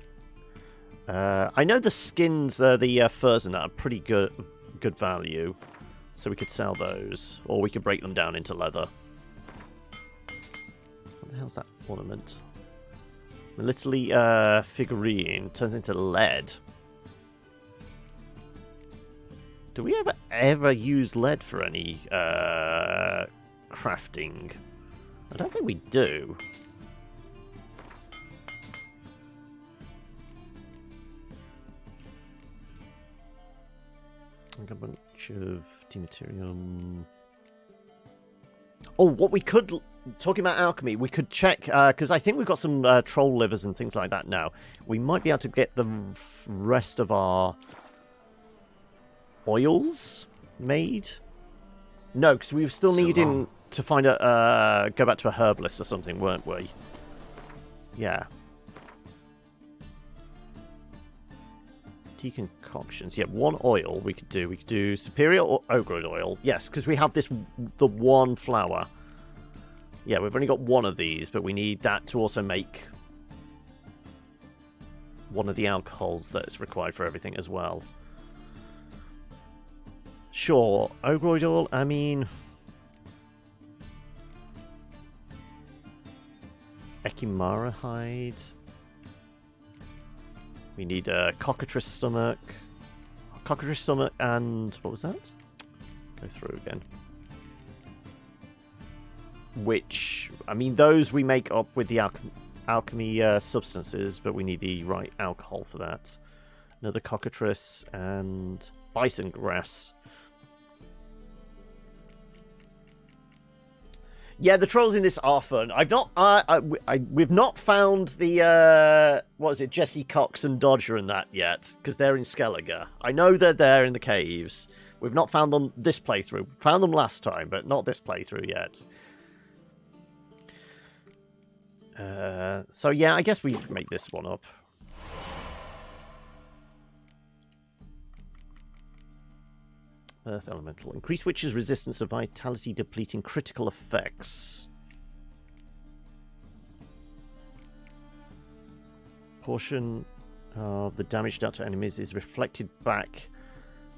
I know the skins, the furs and that are pretty good value. So we could sell those. Or we could break them down into leather. What the hell's that ornament? Literally, figurine turns into lead. Do we ever use lead for any crafting? I don't think we do. Like a bunch of dematerium. Oh, what we could... Talking about alchemy, we could check, because I think we've got some troll livers and things like that now. We might be able to get the rest of our oils made. No, because we were still needing to find a... go back to a herbalist or something, weren't we? Yeah. Decoctions. Yeah, one oil we could do. We could do superior or ogroid oil. Yes, because we have the one flower. Yeah, we've only got one of these, but we need that to also make one of the alcohols that is required for everything as well. Sure, ogroid oil, I mean... Echimara hide. We need a cockatrice stomach. Cockatrice stomach and... What was that? Go through again. Which, I mean, those we make up with the alchemy substances, but we need the right alcohol for that. Another cockatrice and bison grass. Yeah, the trolls in this are fun. We've not found the what is it, Jesse Cox and Dodger and that yet, because they're in Skellige. I know they're there in the caves. We've not found them this playthrough. Found them last time, but not this playthrough yet. So yeah, I guess we make this one up. Earth Elemental. Increase Witch's resistance to vitality depleting critical effects. Portion of the damage dealt to enemies is reflected back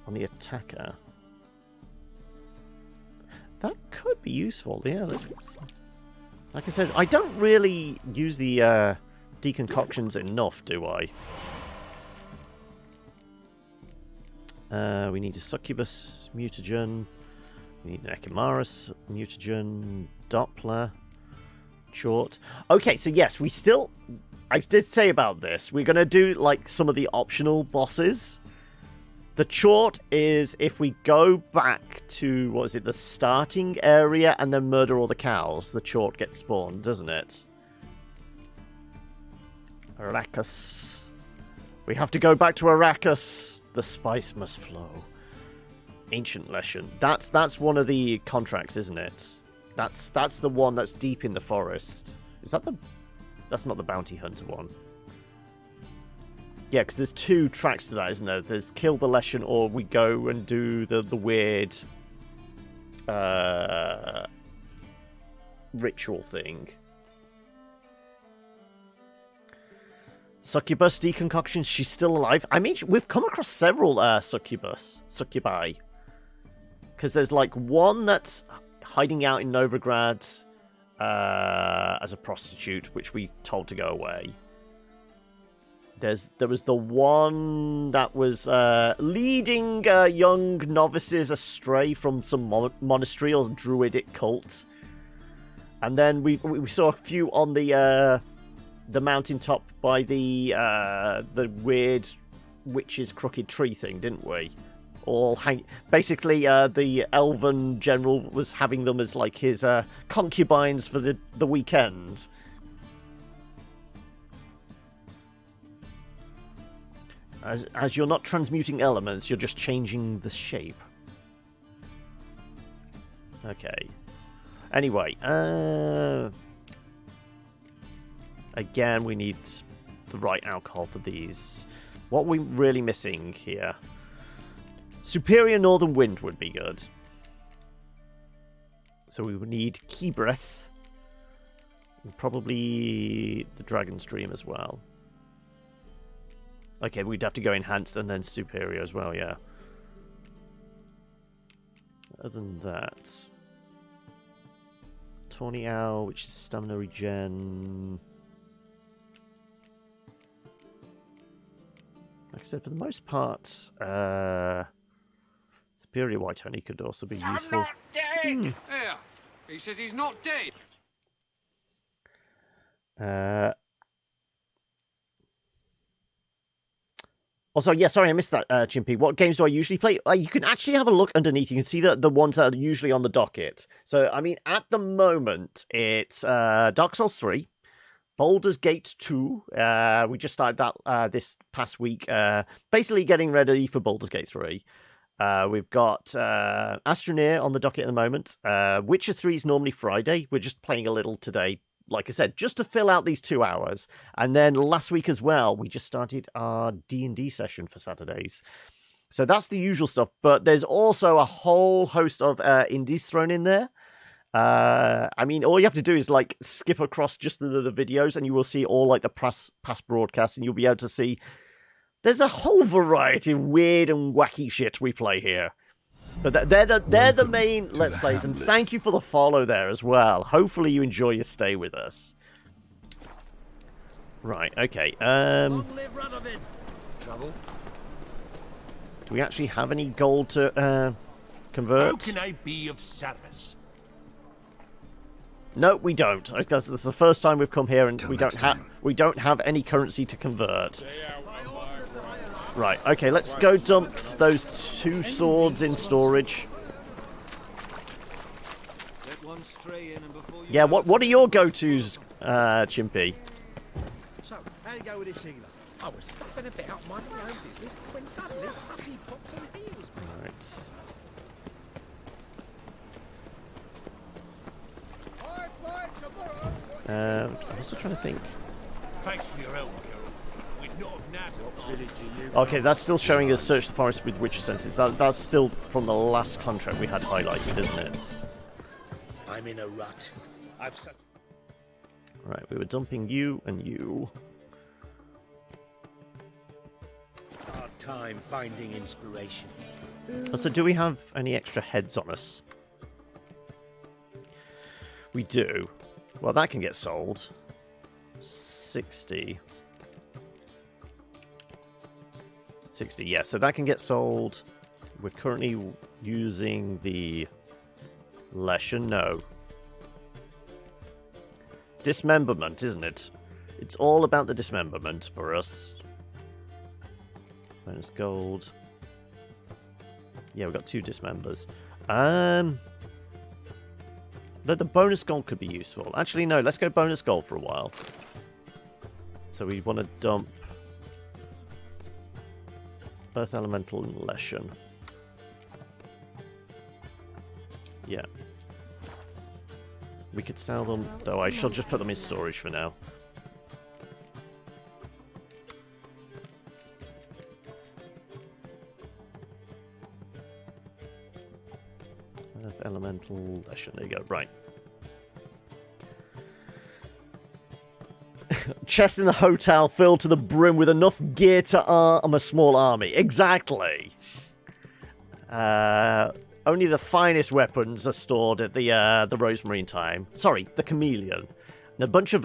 on the attacker. That could be useful. Yeah, let's... Like I said, I don't really use the deconsections enough, do I? We need a Succubus mutagen. We need an Echimaris mutagen. Doppler. Chort. Okay, so yes, we still... I did say about this. We're going to do, like, some of the optional bosses. The Chort is if we go back to, what is it, the starting area and then murder all the cows, the Chort gets spawned, doesn't it? Arrakis. We have to go back to Arrakis. The spice must flow. Ancient Lesson. That's one of the contracts, isn't it? That's the one that's deep in the forest. Is that the... That's not the bounty hunter one. Yeah, because there's 2 tracks to that, isn't there? There's Kill the Lesson, or we go and do the weird ritual thing. Succubus deconcoction, she's still alive. I mean, we've come across several succubi. Because there's like one that's hiding out in Novigrad as a prostitute, which we told to go away. There was the one that was leading young novices astray from some monastery or druidic cult. And then we saw a few on the mountaintop by the weird witch's crooked tree thing, didn't we? Basically, the elven general was having them as like his concubines for the weekend. As you're not transmuting elements, you're just changing the shape. Okay. Anyway, again, we need the right alcohol for these. What are we really missing here? Superior Northern Wind would be good. So we would need Key Breath. And probably the Dragon's Dream as well. Okay, we'd have to go Enhanced and then Superior as well, yeah. Other than that... Tawny Owl, which is Stamina Regen... Like I said, for the most part, Superior White Honey could also be useful. I'm not dead! Yeah, he says he's not dead. Also, yeah, sorry, I missed that, Chimpy. What games do I usually play? You can actually have a look underneath. You can see the ones that are usually on the docket. So, I mean, at the moment, it's Dark Souls 3, Baldur's Gate 2. We just started that this past week. Basically getting ready for Baldur's Gate 3. We've got Astroneer on the docket at the moment. Witcher 3 is normally Friday. We're just playing a little today, like I said, just to fill out these 2 hours. And then last week as well, we just started our D&D session for Saturdays. So that's the usual stuff. But there's also a whole host of indies thrown in there. I mean, all you have to do is like skip across just the videos and you will see all like the past broadcasts, and you'll be able to see there's a whole variety of weird and wacky shit we play here. But they're the main Let's Plays, and thank you for the follow there as well. Hopefully you enjoy your stay with us. Right, okay. Do we actually have any gold to convert? How can I be of service? No, we don't. That's the first time we've come here, and Till we next don't have any currency to convert. Right, okay, let's go dump those 2 swords in storage. Let one stray in and before Yeah, what are your go-tos, Chimpy? So, how you go with this healer? I was flipping about minding my own business when suddenly up he pops and heals me. Right. I'm also trying to think. Thanks for your help, Geralt. We'd not have nabbed What village are you Okay, that's still showing us search the forest with witcher senses. That's still from the last contract we had highlighted, isn't it? I'm in a rut. I've such... Right, we were dumping you and you. hard time finding inspiration. So do we have any extra heads on us? We do. Well, that can get sold. 60. 60, yeah, so that can get sold. We're currently using the Lesher, no. Dismemberment, isn't it? It's all about the dismemberment for us. Bonus gold. Yeah, we've got 2 dismembers. The bonus gold could be useful. Actually, no, let's go bonus gold for a while. So we want to dump Earth Elemental and Leshen. Yeah. We could sell them, though I shall just put them in storage for now. Earth Elemental Leshen, there you go, right. Chest in the hotel filled to the brim with enough gear to arm a small army. Exactly. Only the finest weapons are stored at the Rosemary Time. Sorry, the Chameleon. And a bunch of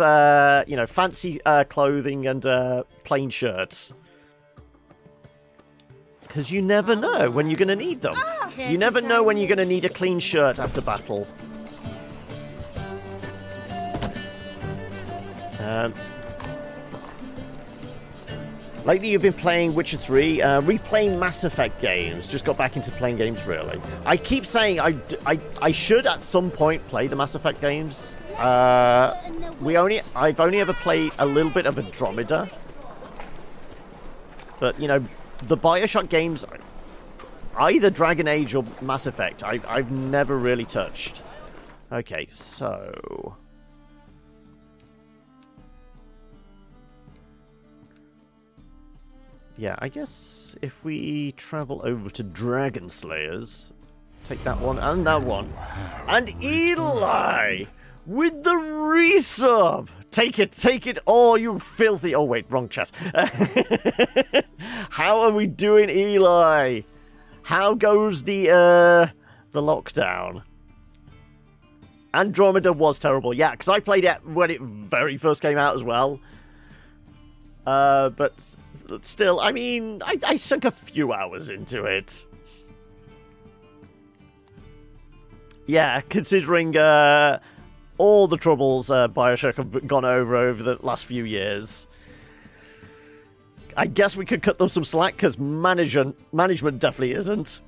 fancy clothing and plain shirts. Because you never know when you're going to need them. You never know when you're going to need a clean shirt after battle. Lately you've been playing Witcher 3, replaying Mass Effect games. Just got back into playing games, really. I keep saying I should at some point play the Mass Effect games. I've only ever played a little bit of Andromeda. But, you know, the Bioshock games, either Dragon Age or Mass Effect, I've never really touched. Okay, so... yeah, I guess if we travel over to Dragon Slayers, take that one and that one. And Eli! With the resub! Take it, oh, you filthy... oh, wait, wrong chat. How are we doing, Eli? How goes the lockdown? Andromeda was terrible, yeah, because I played it when it very first came out as well. But still, I mean, I sunk a few hours into it. Yeah, considering all the troubles Bioshock have gone over the last few years. I guess we could cut them some slack, because management definitely isn't.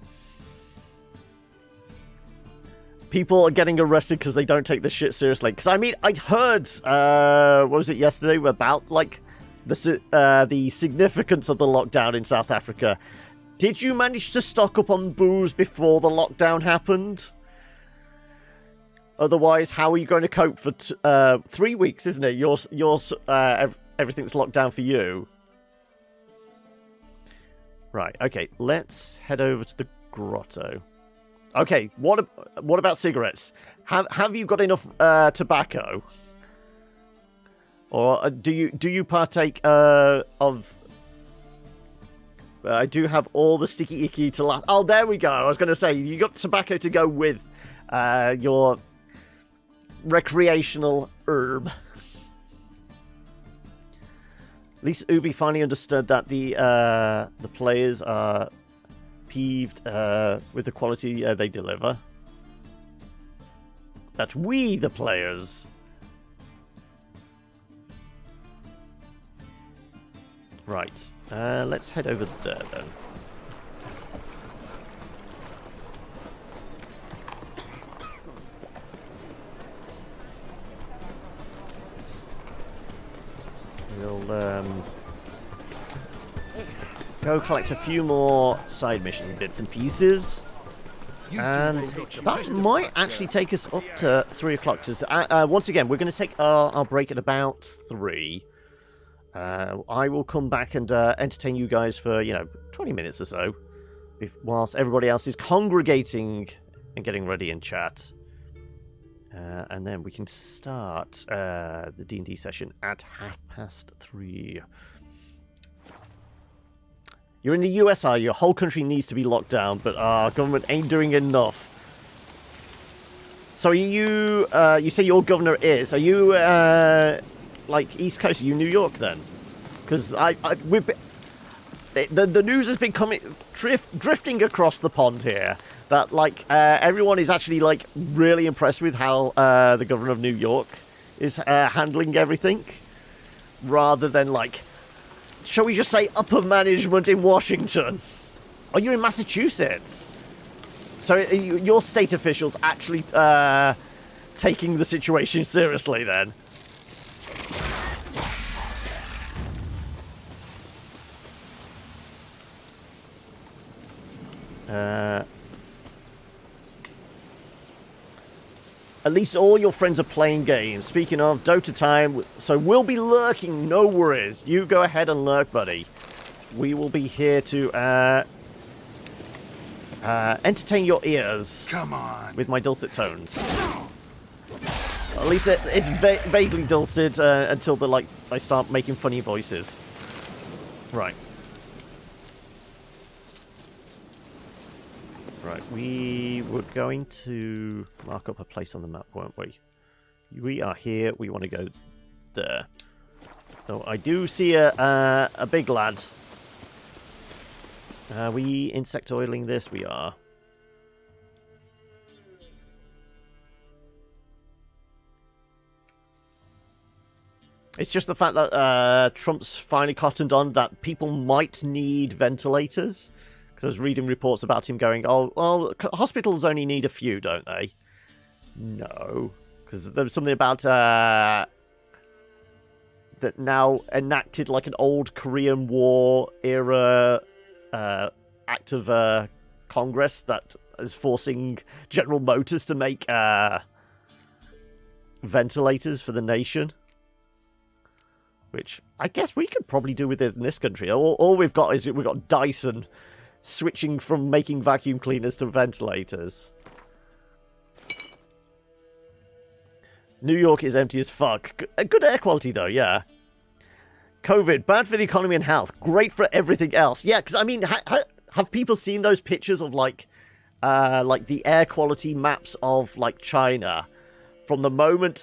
People are getting arrested because they don't take this shit seriously. Because, I mean, I'd heard, what was it yesterday, about, like, the significance of the lockdown in South Africa. Did you manage to stock up on booze before the lockdown happened? Otherwise, how are you going to cope for 3 weeks, isn't it? Everything's locked down for you. Right, okay, let's head over to the grotto. Okay, what about cigarettes? Have you got enough tobacco? Or do you partake of... I do have all the sticky icky to last... oh, there we go. I was going to say, you got tobacco to go with your recreational herb. At least Ubi finally understood that the players are peeved with the quality they deliver. That we, the players... right, let's head over there then. We'll go collect a few more side mission bits and pieces. And that might actually take us up to 3 o'clock. Once again, we're going to take our break at about 3. I will come back and entertain you guys for, 20 minutes or so, whilst everybody else is congregating and getting ready in chat. And then we can start the D&D session at 3:30. You're in the US, are you? Your whole country needs to be locked down, but our government ain't doing enough. So are you, you say your governor is, are you, like, East Coast? Are you New York, then? Because the news has been drifting across the pond here, that, like, everyone is actually, like, really impressed with how the governor of New York is handling everything, rather than, like, shall we just say upper management in Washington? Oh, you're in Massachusetts. So your state officials actually taking the situation seriously then? At least all your friends are playing games. Speaking of, Dota time, so we'll be lurking, no worries. You go ahead and lurk, buddy. We will be here to entertain your ears. Come on. With my dulcet tones. At least it's vaguely dulcet until I start making funny voices. Right. Right, we were going to mark up a place on the map, weren't we? We are here. We want to go there. So I do see a big lad. Are we insect oiling this? We are. It's just the fact that Trump's finally cottoned on that people might need ventilators. Because I was reading reports about him going, oh, well, hospitals only need a few, don't they? No. Because there was something about that now enacted like an old Korean War era act of Congress that is forcing General Motors to make ventilators for the nation. Which I guess we could probably do with it in this country. All we've got is we've got Dyson switching from making vacuum cleaners to ventilators. New York is empty as fuck. Good air quality, though, yeah. COVID, bad for the economy and health. Great for everything else. Yeah, because, I mean, have people seen those pictures of, like the air quality maps of, like, China? From the moment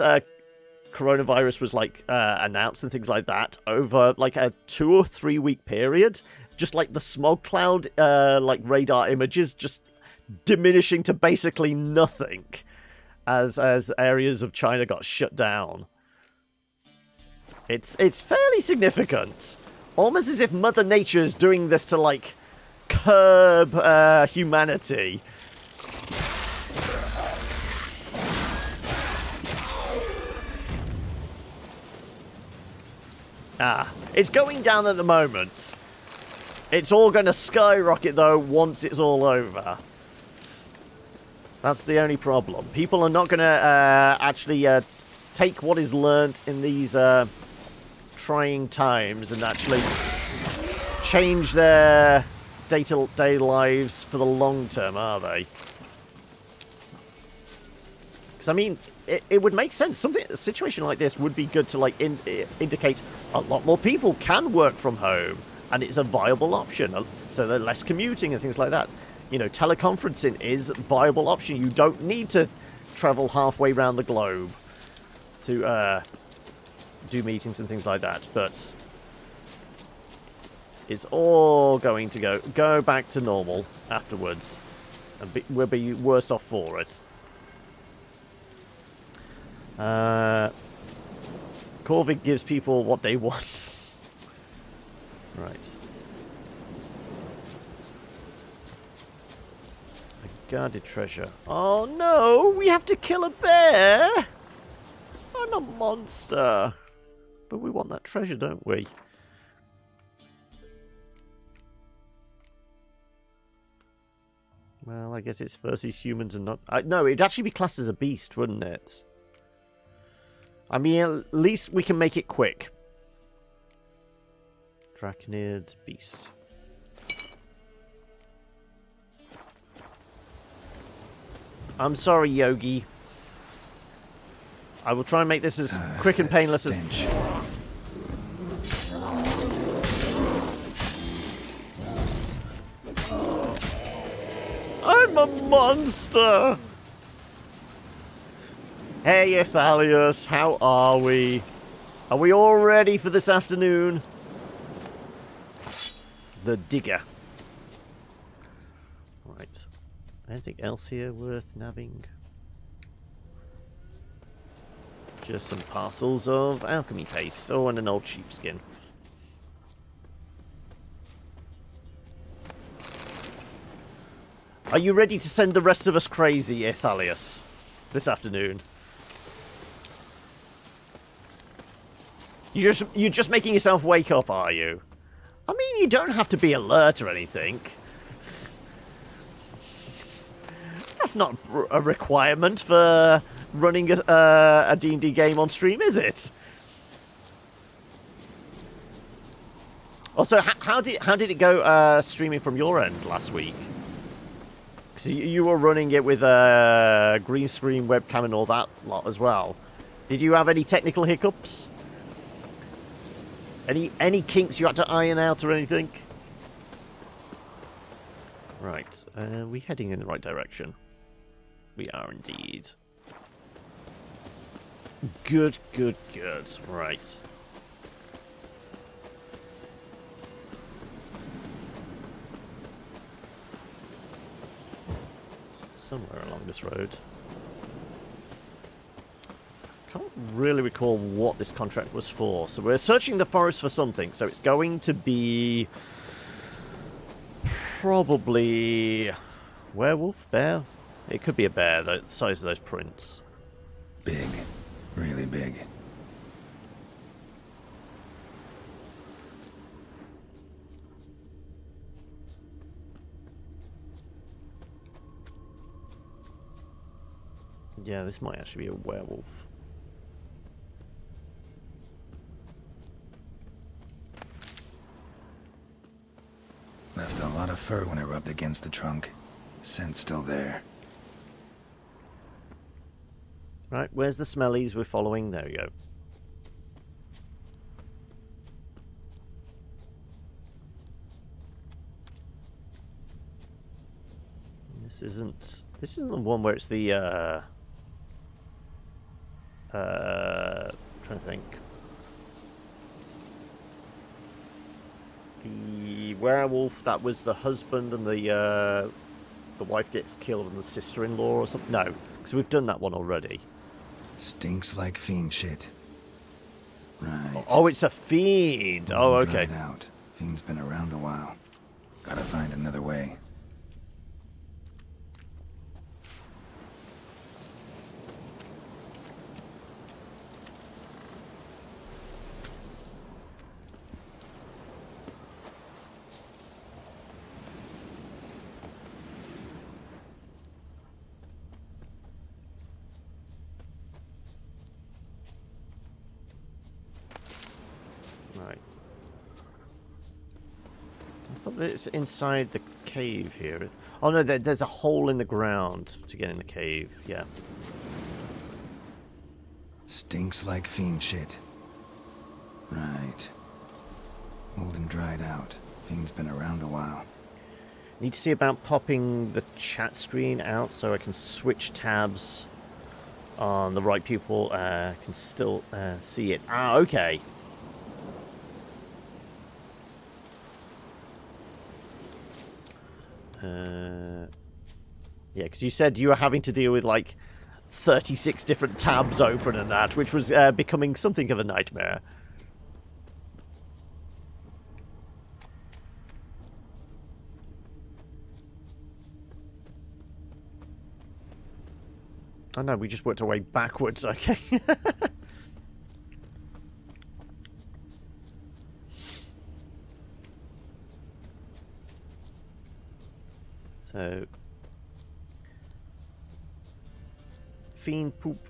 coronavirus was, like, announced and things like that, over, like, a 2 or 3 week period, just like the smog cloud, like radar images, just diminishing to basically nothing as areas of China got shut down. It's fairly significant, almost as if Mother Nature is doing this to like curb humanity. It's going down at the moment. It's all going to skyrocket, though, once it's all over. That's the only problem. People are not going to actually take what is learnt in these trying times and actually change their day-to-day lives for the long term, are they? Because, I mean, it would make sense. A situation like this would be good to, like, indicate a lot more people can work from home. And it's a viable option, so they're less commuting and things like that. You know, teleconferencing is a viable option. You don't need to travel halfway around the globe to do meetings and things like that. But it's all going to go back to normal afterwards, and we'll be worse off for it. Corvic gives people what they want. Right. A guarded treasure. Oh no! We have to kill a bear! I'm a monster. But we want that treasure, don't we? Well, I guess it's versus humans and not... no, it'd actually be classed as a beast, wouldn't it? I mean, at least we can make it quick. Draconid beast. I'm sorry, Yogi. I will try and make this as quick and painless as... I'm a monster! Hey, Ithalius, how are we? Are we all ready for this afternoon? The digger. Right. Anything else here worth nabbing? Just some parcels of alchemy paste. Oh, and an old sheepskin. Are you ready to send the rest of us crazy, Ithalius? This afternoon? You're just making yourself wake up, are you? I mean, you don't have to be alert or anything. That's not a requirement for running a D&D game on stream, is it? Also, how did it go streaming from your end last week? Because you were running it with a green screen webcam and all that lot as well. Did you have any technical hiccups? Any kinks you had to iron out or anything? Right, are we heading in the right direction? We are indeed. Good, good, good. Right. Somewhere along this road. Can't really recall what this contract was for. So we're searching the forest for something. So it's going to be probably werewolf, bear. It could be a bear, the size of those prints. Big, really big. Yeah, this might actually be a werewolf. Left a lot of fur when it rubbed against the trunk. Scent's still there. Right, where's the smellies we're following? There we go. This isn't the one where it's the trying to think. The werewolf that was the husband and the wife gets killed and the sister-in-law or something. No, because we've done that one already. Stinks like fiend shit. Right. Oh, it's a fiend. Oh, okay. Dried out. Fiend's been around a while. Gotta find another way. It's inside the cave here. Oh no, there's a hole in the ground to get in the cave. Yeah. Stinks like fiend shit. Right. Old and dried out. Fiend's been around a while. Need to see about popping the chat screen out so I can switch tabs on the right people. Can still see it. Ah, okay. Yeah, because you said you were having to deal with like 36 different tabs open and that, which was becoming something of a nightmare. Oh no, we just worked our way backwards, okay. So, fiend poop.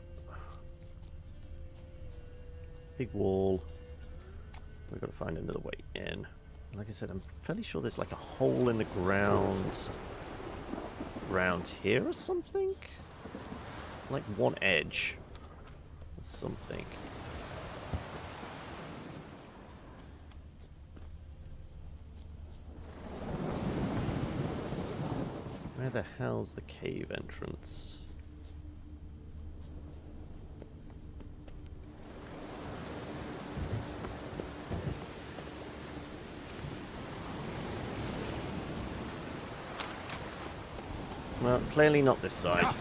Big wall. We've got to find another way in. Like I said, I'm fairly sure there's like a hole in the ground around here or something. Like one edge or something. Where the hell's the cave entrance? Well, clearly not this side.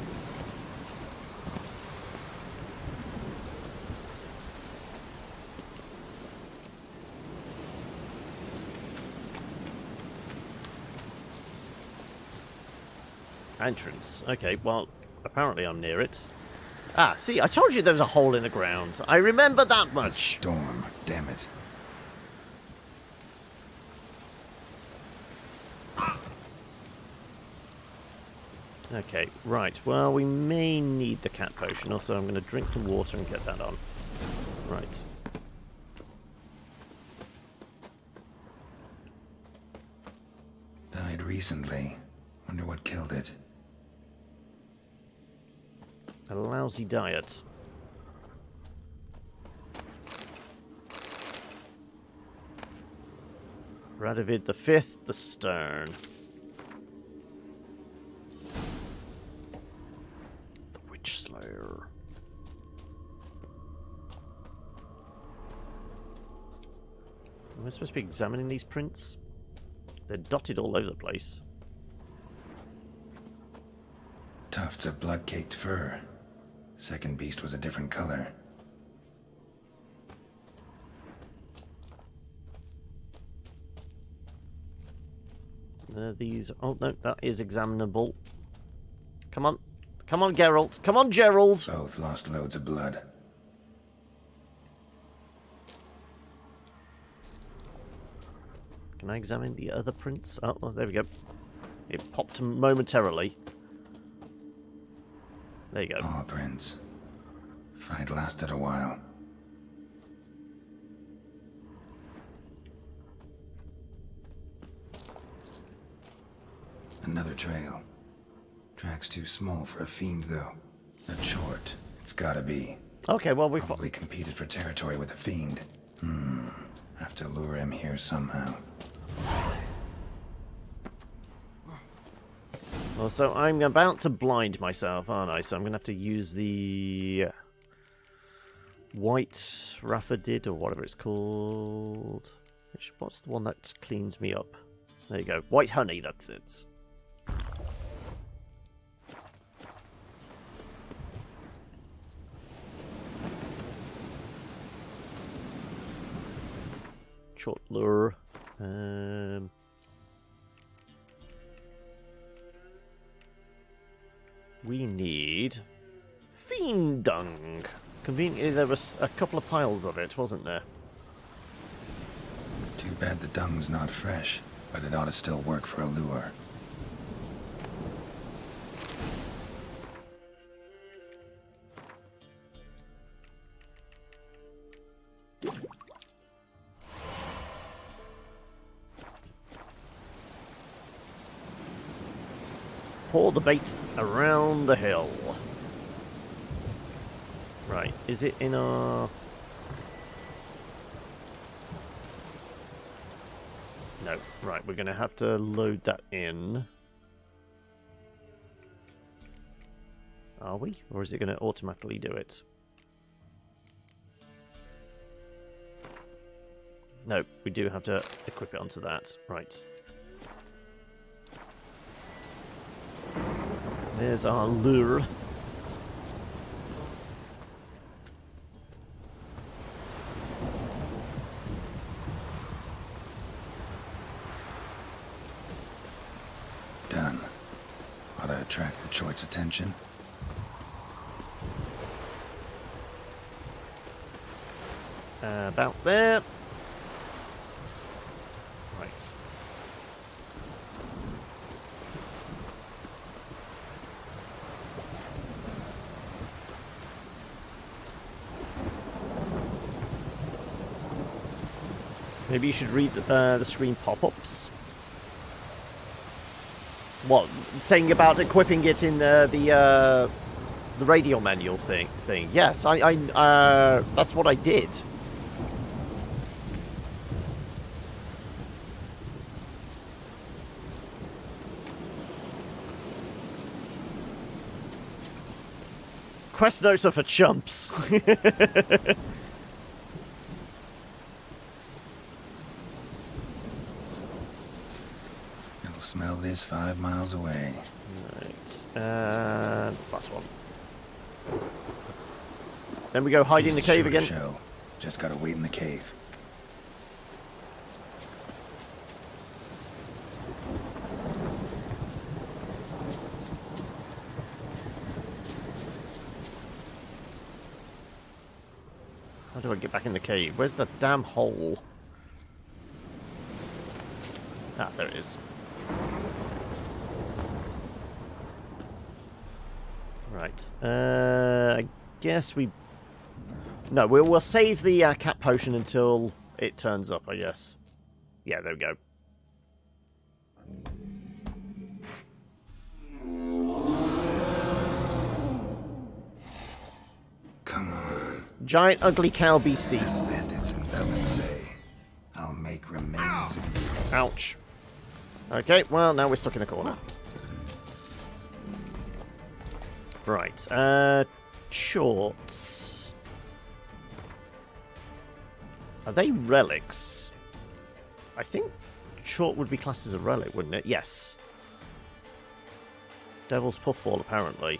Entrance. Okay, well, apparently I'm near it. Ah, see, I told you there was a hole in the ground. I remember that much. Storm, damn it. Okay, right. Well, we may need the cat potion. Also, I'm going to drink some water and get that on. Right. Died recently. Wonder what killed it. A lousy diet. Radovid the Fifth, the Stern. The Witch Slayer. Am I supposed to be examining these prints? They're dotted all over the place. Tufts of blood-caked fur. Second beast was a different color. These... Oh, no, that is examinable. Come on. Come on, Geralt. Come on, Gerald. Both lost loads of blood. Can I examine the other prints? Oh, well, there we go. It popped momentarily. There you go. Paw prints. Fight lasted a while. Another trail. Track's too small for a fiend, though. Not short. It's gotta be. Okay, well, we've... Probably competed for territory with a fiend. Have to lure him here somehow. Well, so I'm about to blind myself, aren't I? So I'm going to have to use the white Raffadid, or whatever it's called. What's the one that cleans me up? There you go. White honey, that's it. Short lure. We need fiend dung. Conveniently, there was a couple of piles of it, wasn't there? Too bad the dung's not fresh, but it ought to still work for a lure. Pour the bait around the hill. Right, is it in our... No, right, we're going to have to load that in. Are we? Or is it going to automatically do it? No, we do have to equip it onto that. Right. There's our lure. Done. Ought to attract the choic's attention. About there. Right. Maybe you should read the screen pop-ups. What? Saying about equipping it in the radio manual thing. Yes, I that's what I did. Quest notes are for chumps. You'll smell this 5 miles away. Right. Last one. Then we go hide in the cave again. Show. Just gotta wait in the cave. How do I get back in the cave? Where's the damn hole? Ah, there it is. Right. I guess we... No, we'll save the cat potion until it turns up, I guess. Yeah, there we go. Come on. Giant ugly cow beastie. As bandits and villains say, I'll make remains of you. Ouch. Okay, well, now we're stuck in a corner. Right, shorts. Are they relics? I think short would be classed as a relic, wouldn't it? Yes. Devil's Puffball, apparently.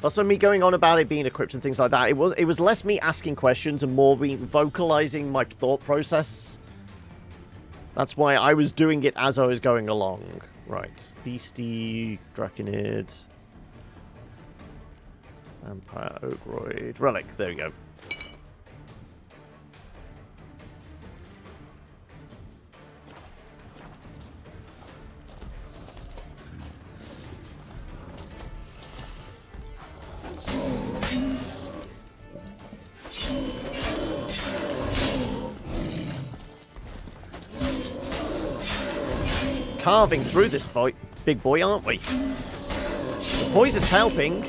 Also, me going on about it being equipped and things like that, it was less me asking questions and more me vocalizing my thought process. That's why I was doing it as I was going along. Right. Beastie, Draconid, Vampire, Ogroid, Relic. There we go. Carving through this big boy, aren't we? The poison's helping.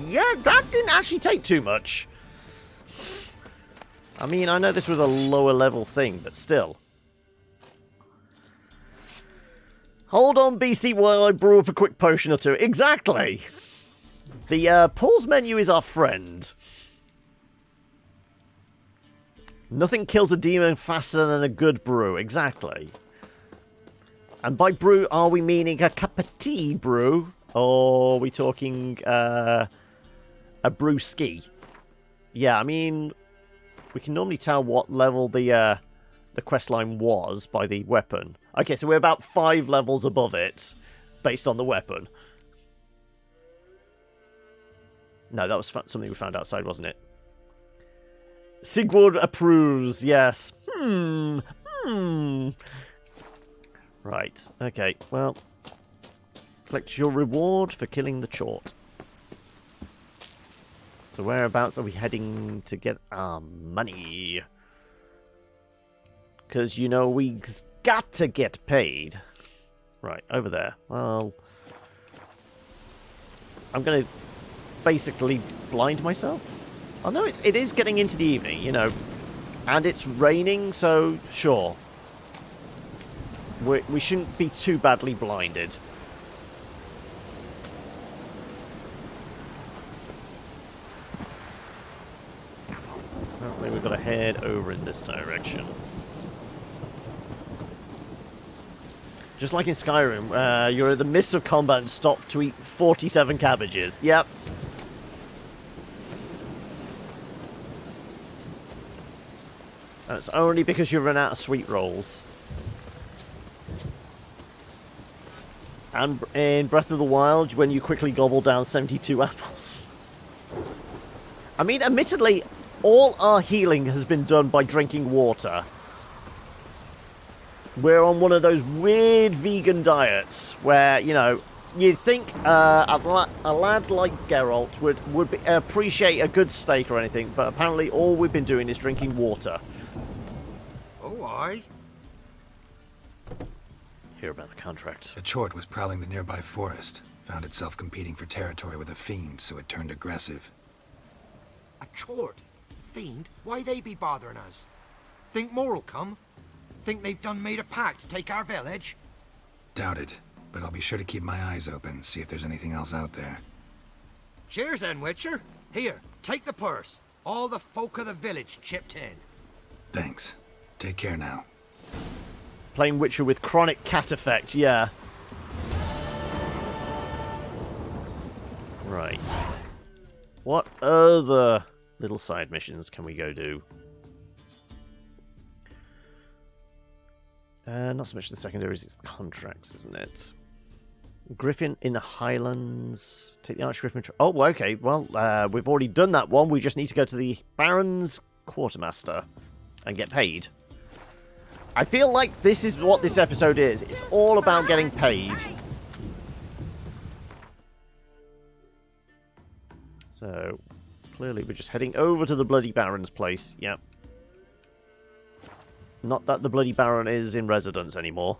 Yeah, that didn't actually take too much. I mean, I know this was a lower level thing, but still. Hold on, beastie, while I brew up a quick potion or two. Exactly! The pause menu is our friend. Nothing kills a demon faster than a good brew. Exactly. And by brew, are we meaning a cup of tea brew? Or are we talking a brewski? Yeah, I mean, we can normally tell what level the questline was by the weapon. Okay, so we're about 5 levels above it, based on the weapon. No, that was something we found outside, wasn't it? Sigurd approves, yes. Right, okay, well. Collect your reward for killing the chort. So whereabouts are we heading to get our money? Because, you know, we got to get paid. Right, over there. Well, I'm going to basically blind myself. Oh no, it is getting into the evening, you know, and it's raining, so sure. We shouldn't be too badly blinded. Apparently we've got to head over in this direction. Just like in Skyrim, you're in the midst of combat and stop to eat 47 cabbages. Yep. That's only because you run out of sweet rolls. And in Breath of the Wild, when you quickly gobble down 72 apples. I mean, admittedly, all our healing has been done by drinking water. we're on one of those weird vegan diets where, you know, you'd think a lad like Geralt would appreciate a good steak or anything, but apparently all we've been doing is drinking water. Oh, aye. Hear about the contract. A chort was prowling the nearby forest. Found itself competing for territory with a fiend, so it turned aggressive. A chort? Fiend? Why they be bothering us? Think more'll come? Think they've done made a pact to take our village? Doubt it, but I'll be sure to keep my eyes open, see if there's anything else out there. Cheers then, Witcher. Here, take the purse. All the folk of the village chipped in. Thanks. Take care now. Playing Witcher with chronic cat effect, yeah. Right. What other little side missions can we go do? Not so much the secondaries, it's the contracts, isn't it? Griffin in the Highlands. Take the Archgriffin. Oh, okay. Well, we've already done that one. We just need to go to the Baron's Quartermaster and get paid. I feel like this is what this episode is. It's all about getting paid. So, clearly we're just heading over to the Bloody Baron's place. Yep. Not that the Bloody Baron is in residence anymore.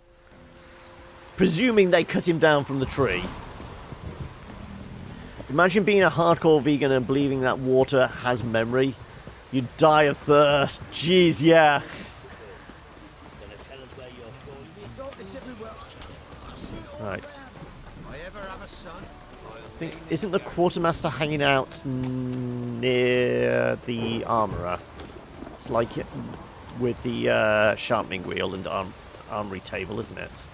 Presuming they cut him down from the tree. Imagine being a hardcore vegan and believing that water has memory. You'd die of thirst. Jeez, yeah. Right. I think, isn't the Quartermaster hanging out near the Armourer? It's like it with the sharpening wheel and armory table, isn't it?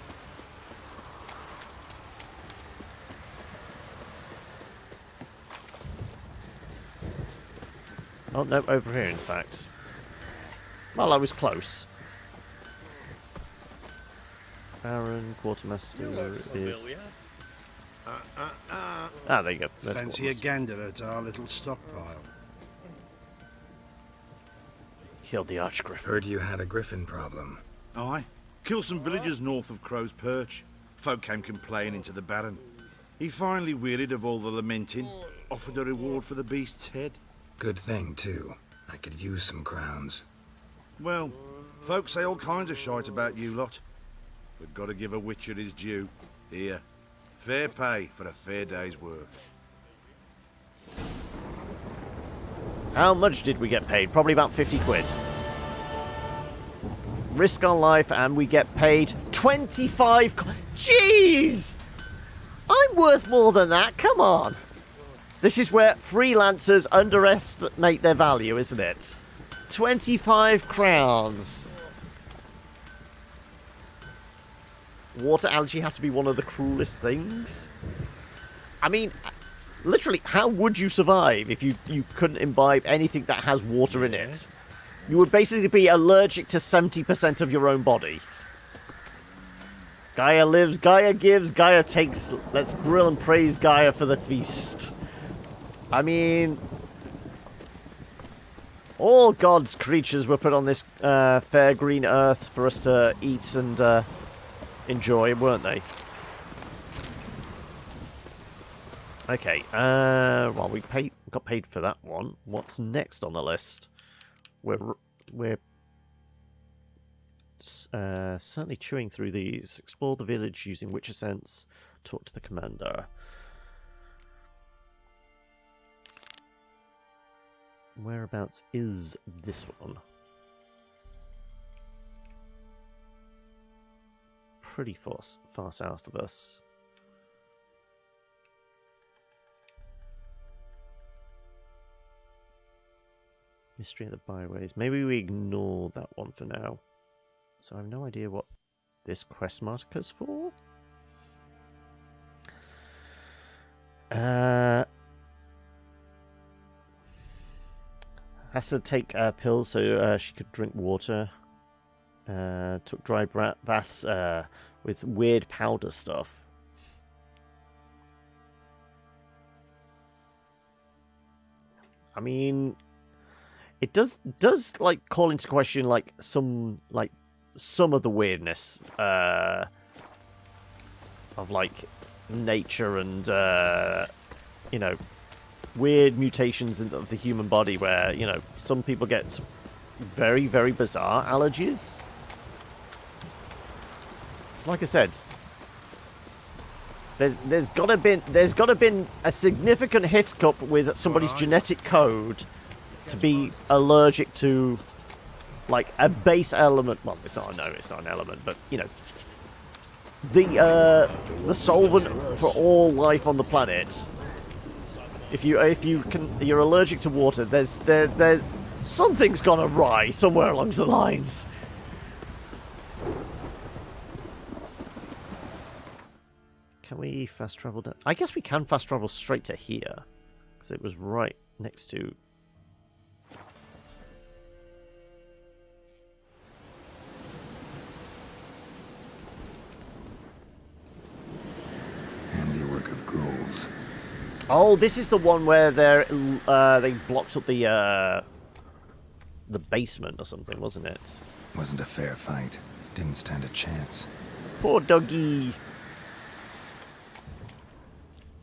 Oh, no, over here, in fact. Well, I was close. Baron, Quartermaster is... Ah, there you go. There's Fancy a gander at our little stockpile. Killed the Archgriffin. Heard you had a griffin problem. Aye. Killed some villagers north of Crow's Perch. Folk came complaining to the Baron. He finally wearied of all the lamenting, offered a reward for the beast's head. Good thing, too. I could use some crowns. Well, folks say all kinds of shite about you lot. But gotta give a Witcher his due. Here, fair pay for a fair day's work. How much did we get paid? Probably about 50 quid. Risk our life and we get paid 25... Jeez! I'm worth more than that, come on! This is where freelancers underestimate their value, isn't it? 25 crowns. Water allergy has to be one of the cruelest things. I mean... Literally, how would you survive if you couldn't imbibe anything that has water in it? You would basically be allergic to 70% of your own body. Gaia lives, Gaia gives, Gaia takes. Let's grill and praise Gaia for the feast. I mean... all God's creatures were put on this fair green earth for us to eat and enjoy, weren't they? Okay, well, we got paid for that one. What's next on the list? We're certainly chewing through these. Explore the village using Witcher sense. Talk to the commander. Whereabouts is this one? Pretty far south of us. Mystery of the byways. Maybe we ignore that one for now. So I have no idea what this quest marker's for. Has to take pills so she could drink water. Took dry baths with weird powder stuff. I mean... It does like call into question like some like some of the weirdness of like nature and you know, weird mutations of the human body where, you know, some people get very, very bizarre allergies. It's like I said, there's gotta been a significant hiccup with somebody's genetic code to be allergic to like a base element. Well, it's not an element, but you know, the solvent for all life on the planet. If you're allergic to water, there's something's gone awry somewhere along the lines. Can we fast travel down? I guess we can fast travel straight to here, because it was right next to. Handiwork of ghouls. Oh, this is the one where they blocked up the basement or something, wasn't it? Wasn't a fair fight. Didn't stand a chance. Poor doggy.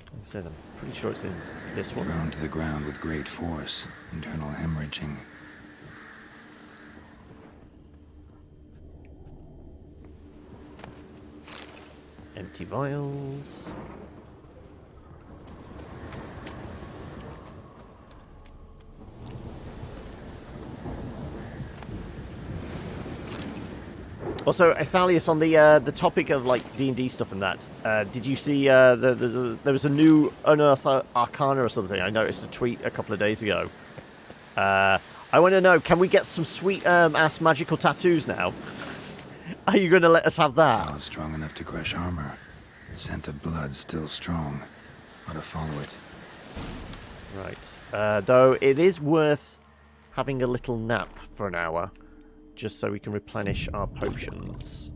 Like I said, I'm pretty sure it's in this one. Thrown to the ground with great force. Internal hemorrhaging. Empty vials. Also, Athalius, on the topic of like D&D stuff and that, did you see there was a new Unearthed Arcana or something? I noticed a tweet a couple of days ago. I want to know, can we get some sweet ass magical tattoos now? Are you going to let us have that? Oh, strong enough to crush armor. Scent of blood still strong. Ought to follow it. Right. Though it is worth having a little nap for an hour, just so we can replenish our potions.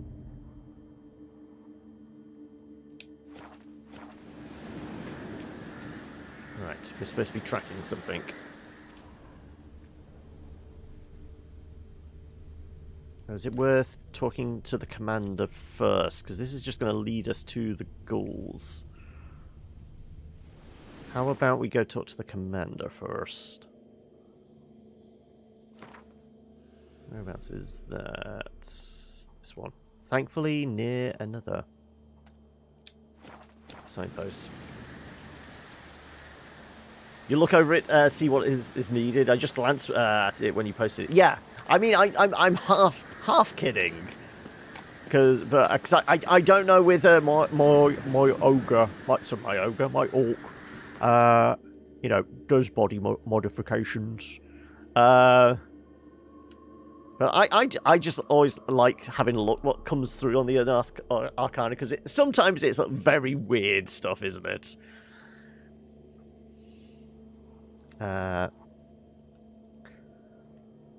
Right, we're supposed to be tracking something. Is it worth talking to the commander first? Because this is just going to lead us to the ghouls. How about we go talk to the commander first? Whereabouts is that? This one. Thankfully, near another signpost. You look over it, see what is needed. I just glanced at it when you posted it. Yeah, I mean, I'm half kidding, because I don't know with my ogre, my orc, you know, does body modifications. But I just always like having a look what comes through on the Unearthed Arcana, because sometimes it's very weird stuff, isn't it?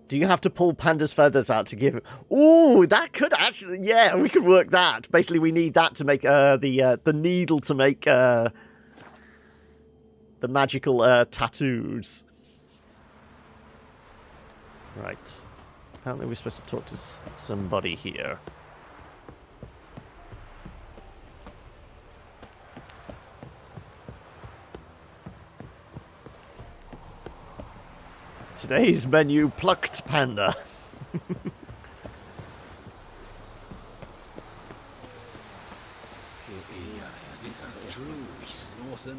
Do you have to pull Panda's feathers out to give... Ooh, that could actually... Yeah, we could work that. Basically, we need that to make the needle to make the magical tattoos. Right. Apparently we're supposed to talk to somebody here. Today's menu, plucked panda.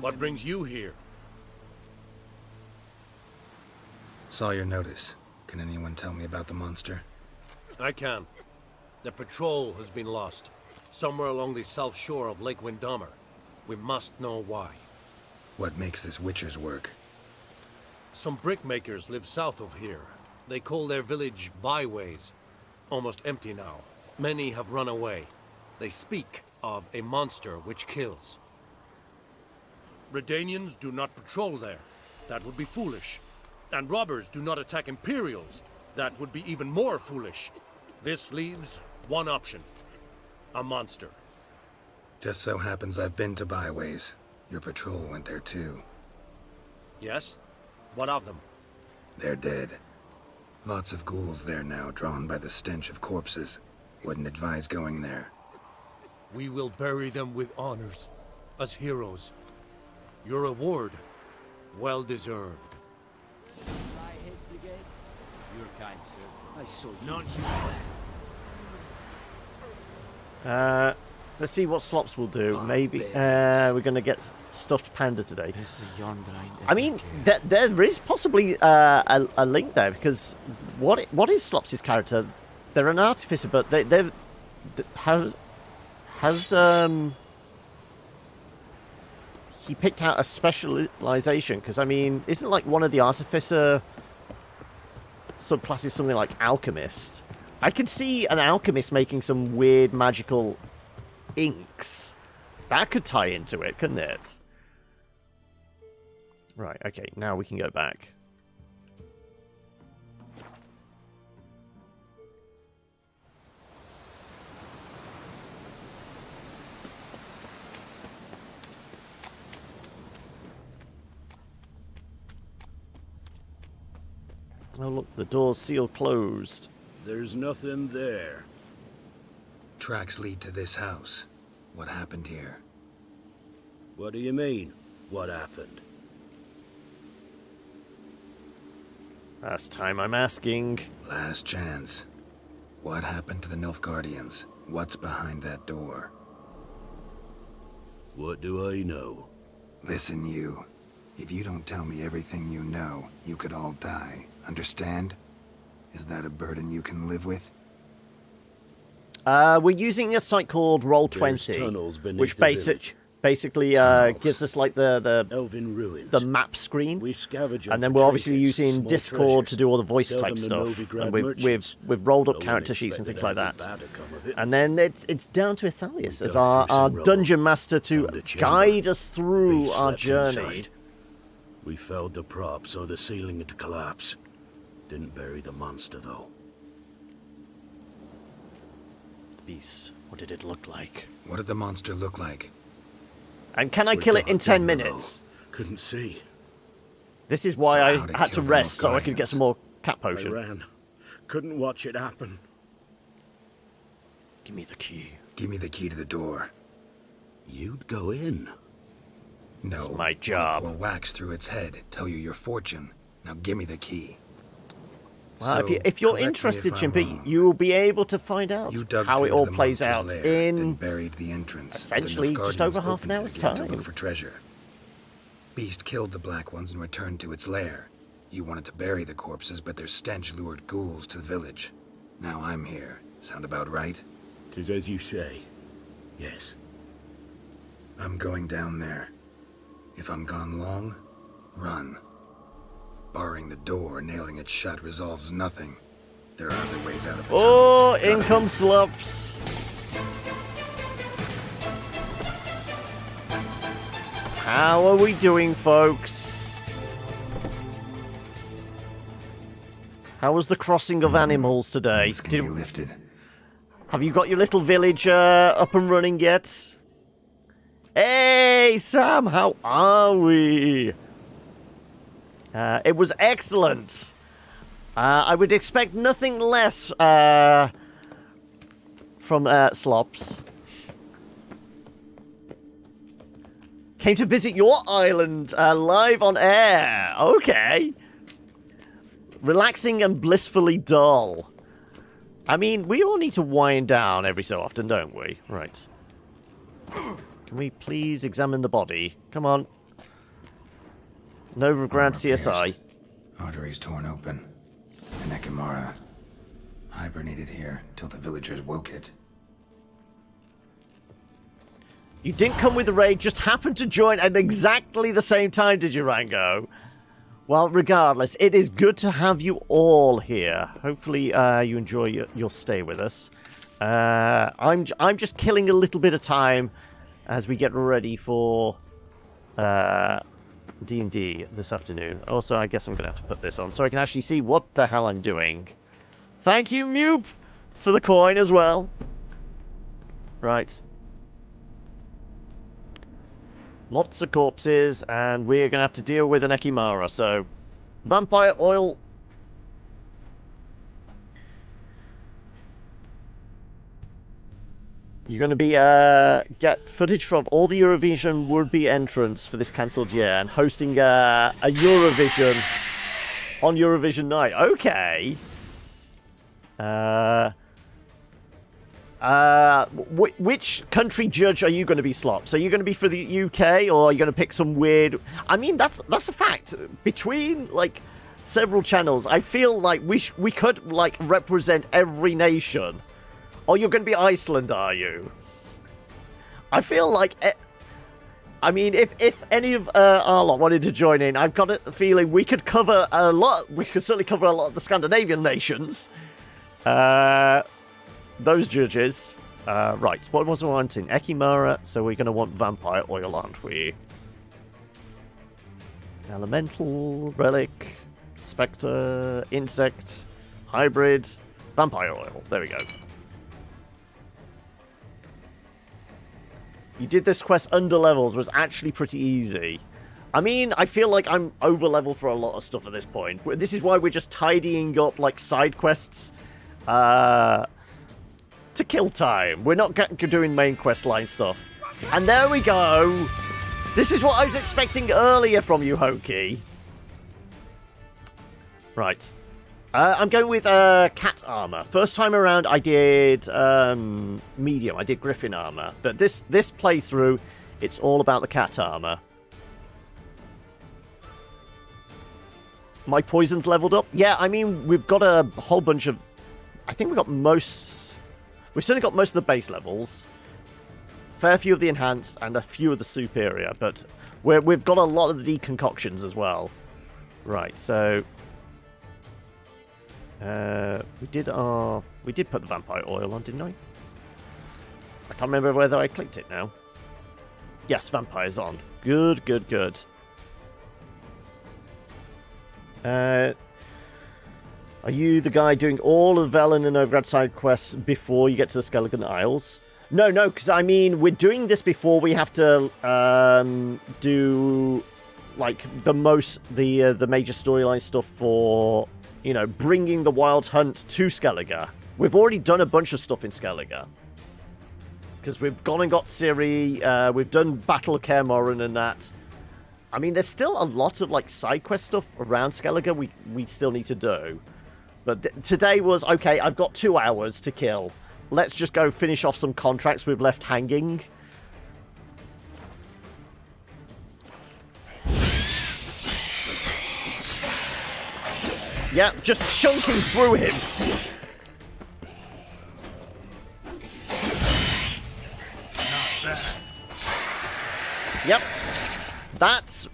What brings you here? Saw your notice. Can anyone tell me about the monster? I can. The patrol has been lost. Somewhere along the south shore of Lake Windhammer. We must know why. What makes this witcher's work? Some brickmakers live south of here. They call their village byways. Almost empty now. Many have run away. They speak of a monster which kills. Redanians do not patrol there. That would be foolish. And robbers do not attack Imperials. That would be even more foolish. This leaves one option. A monster. Just so happens I've been to byways. Your patrol went there too. Yes? What of them? They're dead. Lots of ghouls there now, drawn by the stench of corpses. Wouldn't advise going there. We will bury them with honors, as heroes. Your reward, well deserved. You're kind, sir. I saw you. Let's see what Slops will do. Maybe we're going to get stuffed panda today. I mean, there is possibly a link there, because what is Slops' character? They're an artificer, but has he picked out a specialization? Because I mean, isn't like one of the artificer subclasses something like alchemist? I could see an alchemist making some weird magical inks. That could tie into it, couldn't it? Right, okay, now we can go back. Oh look, the door's sealed closed. There's nothing there. Tracks lead to this house. What happened here? What do you mean, what happened? Last time I'm asking. Last chance. What happened to the Nilfgaardians? What's behind that door? What do I know? Listen, you. If you don't tell me everything you know, you could all die. Understand? Is that a burden you can live with? We're using a site called Roll20, which basically gives us like the Elven ruins. the map screen, We scavenge and then for we're obviously trinkets, using small Discord treasures. to do all the voice Sell type them to stuff, Novigrad and merchants. we've rolled up No one character sheets and expected things like anything that. bad to come of it. And then it's down to Athalius as dug our through some rubble, dungeon master to found a chamber. guide us through Beast our slept journey. inside. We felled the prop so the ceiling had to collapse. Didn't bury the monster though. Beast, what did it look like? What did the monster look like? And can I We're kill it in dark 10 down below. minutes? Couldn't see. This is why So I how'd it had to kill the rest so I could get Nilfgaardians? some more cat I potion. ran. Couldn't watch it happen. Give me the key. Give me the key to the door. You'd go in. No. It's my I'll job. pour wax through its head, tell you your fortune. Now give me the key. Well, So, if you're correct me interested, if I'm Chimpy, wrong. you will be able to find out You dug how through it to all the plays monster's out lair, then in buried the entrance. essentially The just Nilfgaardians over half an opened it hour's again to time. look for treasure. Beast killed the Black Ones and returned to its lair. You wanted to bury the corpses, but their stench lured ghouls to the village. Now I'm here. Sound about right? 'Tis as you say. Yes. I'm going down there. If I'm gone long, run. Barring the door, nailing it shut resolves nothing. There are other ways out of the Oh, tunnels. in comes Slops. How are we doing, folks? How was the crossing of animals today? Hands can be lifted. Have you got your little village up and running yet? Hey, Sam, how are we? It was excellent. I would expect nothing less from Slops. Came to visit your island live on air. Okay. Relaxing and blissfully dull. I mean, we all need to wind down every so often, don't we? Right. Can we please examine the body? Come on. No Grand CSI. Pierced. Arteries torn open. The Nekimara hibernated here till the villagers woke it. You didn't come with the raid, just happened to join at exactly the same time, did you, Rango? Well, regardless, it is good to have you all here. Hopefully, you enjoy your stay with us. I'm just killing a little bit of time as we get ready for D&D this afternoon. Also, I guess I'm going to have to put this on so I can actually see what the hell I'm doing. Thank you, Mupe, for the coin as well. Right. Lots of corpses, and we're going to have to deal with an Ekimara, so... Vampire oil... You're going to be get footage from all the Eurovision would-be entrants for this cancelled year and hosting a Eurovision on Eurovision night. Okay. Which country judge are you going to be, Slop? So you're going to be for the UK, or are you going to pick some weird? I mean, that's a fact. Between like several channels, I feel like we could like represent every nation. Or you're going to be Iceland, are you? I feel like... I mean, if any of our lot wanted to join in, I've got a feeling we could cover a lot... We could certainly cover a lot of the Scandinavian nations. Those judges. Right, what was I wanting? Ekimara, so we're going to want vampire oil, aren't we? Elemental, relic, spectre, insect, hybrid, vampire oil. There we go. You did this quest under levels, was actually pretty easy. I mean, I feel like I'm over leveled for a lot of stuff at this point. This is why we're just tidying up like side quests to kill time. We're not doing main quest line stuff. And there we go. This is what I was expecting earlier from you, Hoki. Right. I'm going with cat armor. First time around, I did medium. I did griffin armor. But this playthrough, it's all about the cat armor. My poison's leveled up. Yeah, I mean, we've got a whole bunch of... I think we've got most... We've certainly got most of the base levels. Fair few of the enhanced and a few of the superior. But we've got a lot of the decoctions as well. Right, so... we did put the vampire oil on, didn't I? I can't remember whether I clicked it now. Yes, vampire's on. Good, good, good. Are you the guy doing all of the Velen and Novigrad side quests before you get to the Skeleton Isles? No, because I mean, we're doing this before we have to do like the major storyline stuff for... You know, bringing the Wild Hunt to Skellige. We've already done a bunch of stuff in Skellige. Because we've gone and got Ciri, we've done Battle of Kaer Morhen and that. I mean, there's still a lot of, like, side quest stuff around Skellige we still need to do. But today was, okay, I've got 2 hours to kill. Let's just go finish off some contracts we've left hanging. Yeah, just chunking through him. Yep. That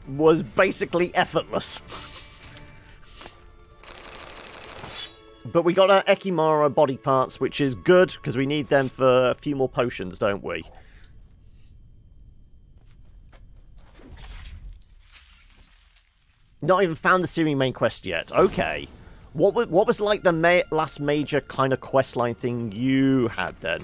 was basically effortless. But we got our Ekimara body parts, which is good, because we need them for a few more potions, don't we? Not even found the Ciri main quest yet. Okay. What was like the last major kind of questline thing you had then?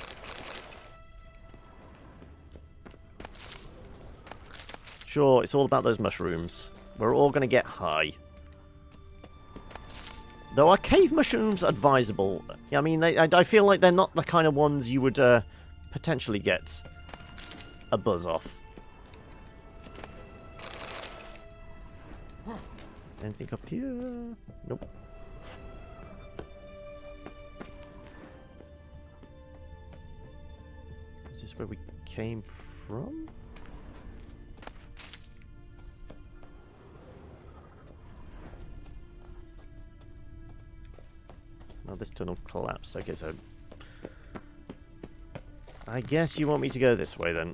Sure, it's all about those mushrooms. We're all going to get high. Though are cave mushrooms advisable? I mean, I feel like they're not the kind of ones you would potentially get a buzz off. Anything up here? Nope. Is this where we came from? Oh, this tunnel collapsed. Okay, so... I guess you want me to go this way, then.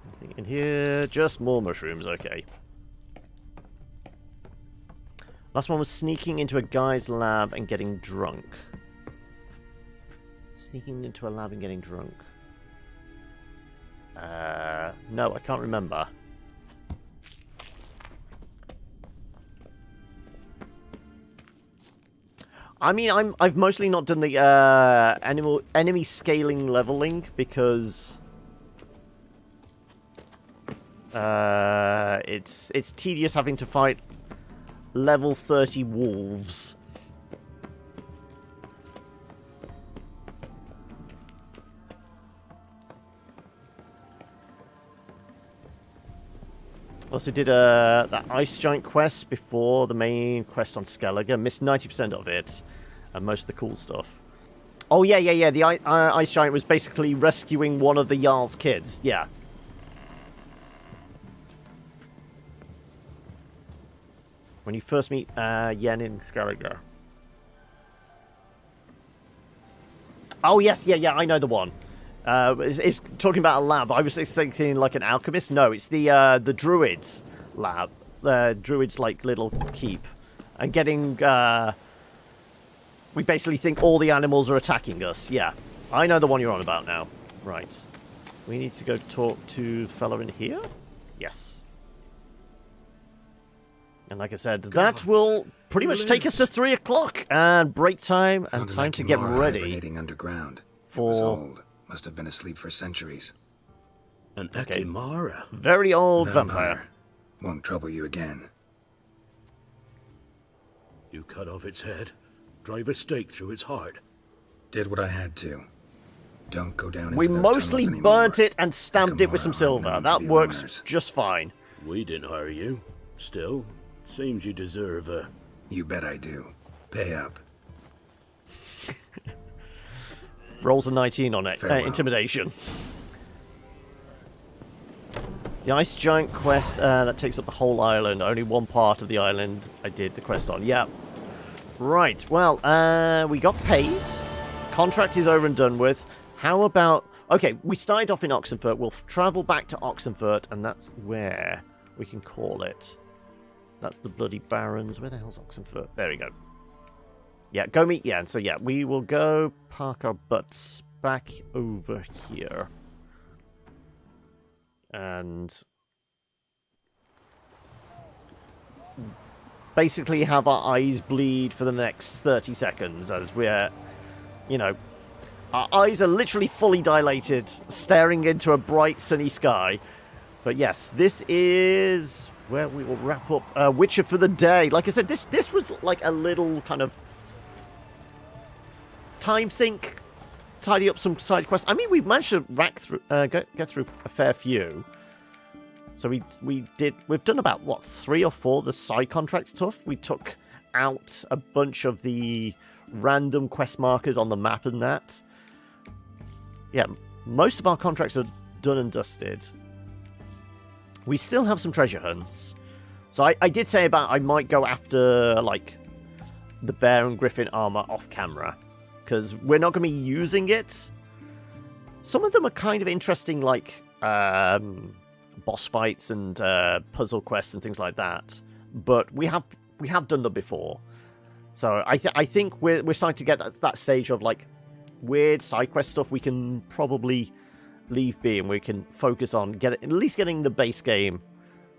Nothing in here. Just more mushrooms. Okay. Last one was sneaking into a guy's lab and getting drunk. Sneaking into a lab and getting drunk. No, I can't remember. I mean, I've mostly not done the enemy scaling leveling because it's tedious having to fight level 30 wolves. Also did that Ice Giant quest before the main quest on Skellige. Missed 90% of it. And most of the cool stuff. Oh, yeah. The Ice Giant was basically rescuing one of the Jarl's kids. Yeah. When you first meet Yen in Skellige. Oh, yes, yeah, I know the one. It's talking about a lab. I was thinking like an alchemist. No, it's the Druids lab. The Druids, like, little keep. And getting... we basically think all the animals are attacking us. Yeah, I know the one you're on about now. Right. We need to go talk to the fella in here? Yes. And like I said, that will pretty much take us to 3 o'clock and break time and time to get ready. Hibernating underground. For... It was old. Must have been asleep for centuries. An Ekimara. Very old vampire. Won't trouble you again. You cut off its head, drive a stake through its heart. Did what I had to. Don't go down into We those mostly tunnels burnt anymore. it and stamped it with some silver. That works just fine. We didn't hire you. Still, seems you deserve a... You bet I do. Pay up. Rolls a 19 on it. Intimidation. The Ice Giant quest, that takes up the whole island. Only one part of the island I did the quest on. Yeah. Right. Well, we got paid. Contract is over and done with. How about... Okay, we started off in Oxenfurt. We'll travel back to Oxenfurt, and that's where we can call it. That's the Bloody Barons. Where the hell's Oxenfurt? There we go. Yeah, go meet Yen. So yeah, we will go park our butts back over here. And basically have our eyes bleed for the next 30 seconds as we're, you know, our eyes are literally fully dilated, staring into a bright sunny sky. But yes, this is where we will wrap up Witcher for the day. Like I said, this was like a little kind of time sink, tidy up some side quests. I mean, we've managed to rack through, get through a fair few. So we've done about what 3 or 4 of the side contract stuff. We took out a bunch of the random quest markers on the map and that. Yeah, most of our contracts are done and dusted. We still have some treasure hunts. So I did say about I might go after like the bear and griffin armor off camera. Because we're not going to be using it. Some of them are kind of interesting, like boss fights and puzzle quests and things like that. But we have done them before, so I think we're starting to get that stage of like weird side quest stuff. We can probably leave be and we can focus on at least getting the base game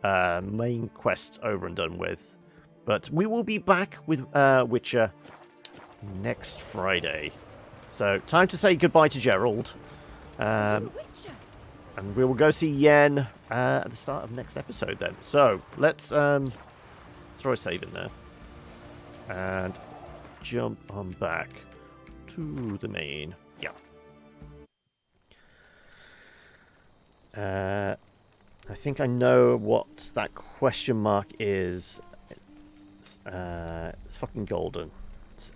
main quest over and done with. But we will be back with Witcher next Friday. So, time to say goodbye to Gerald. And we will go see Yen at the start of next episode then. So, let's throw a save in there. And jump on back to the main. Yeah. I think I know what that question mark is. It's fucking golden.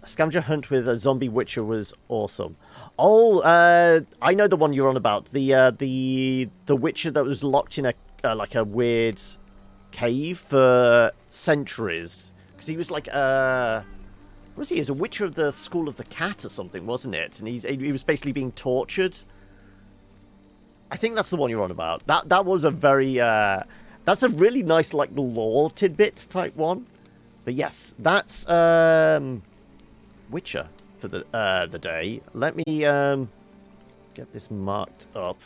Scavenger hunt with a zombie witcher was awesome. Oh, I know the one you're on about. The witcher that was locked in a like a weird cave for centuries. Because he was like what was he? He was a witcher of the School of the Cat or something, wasn't it? And he was basically being tortured. I think that's the one you're on about. That was a very that's a really nice like lore tidbit type one. But yes, that's Witcher for the day. Let me get this marked up.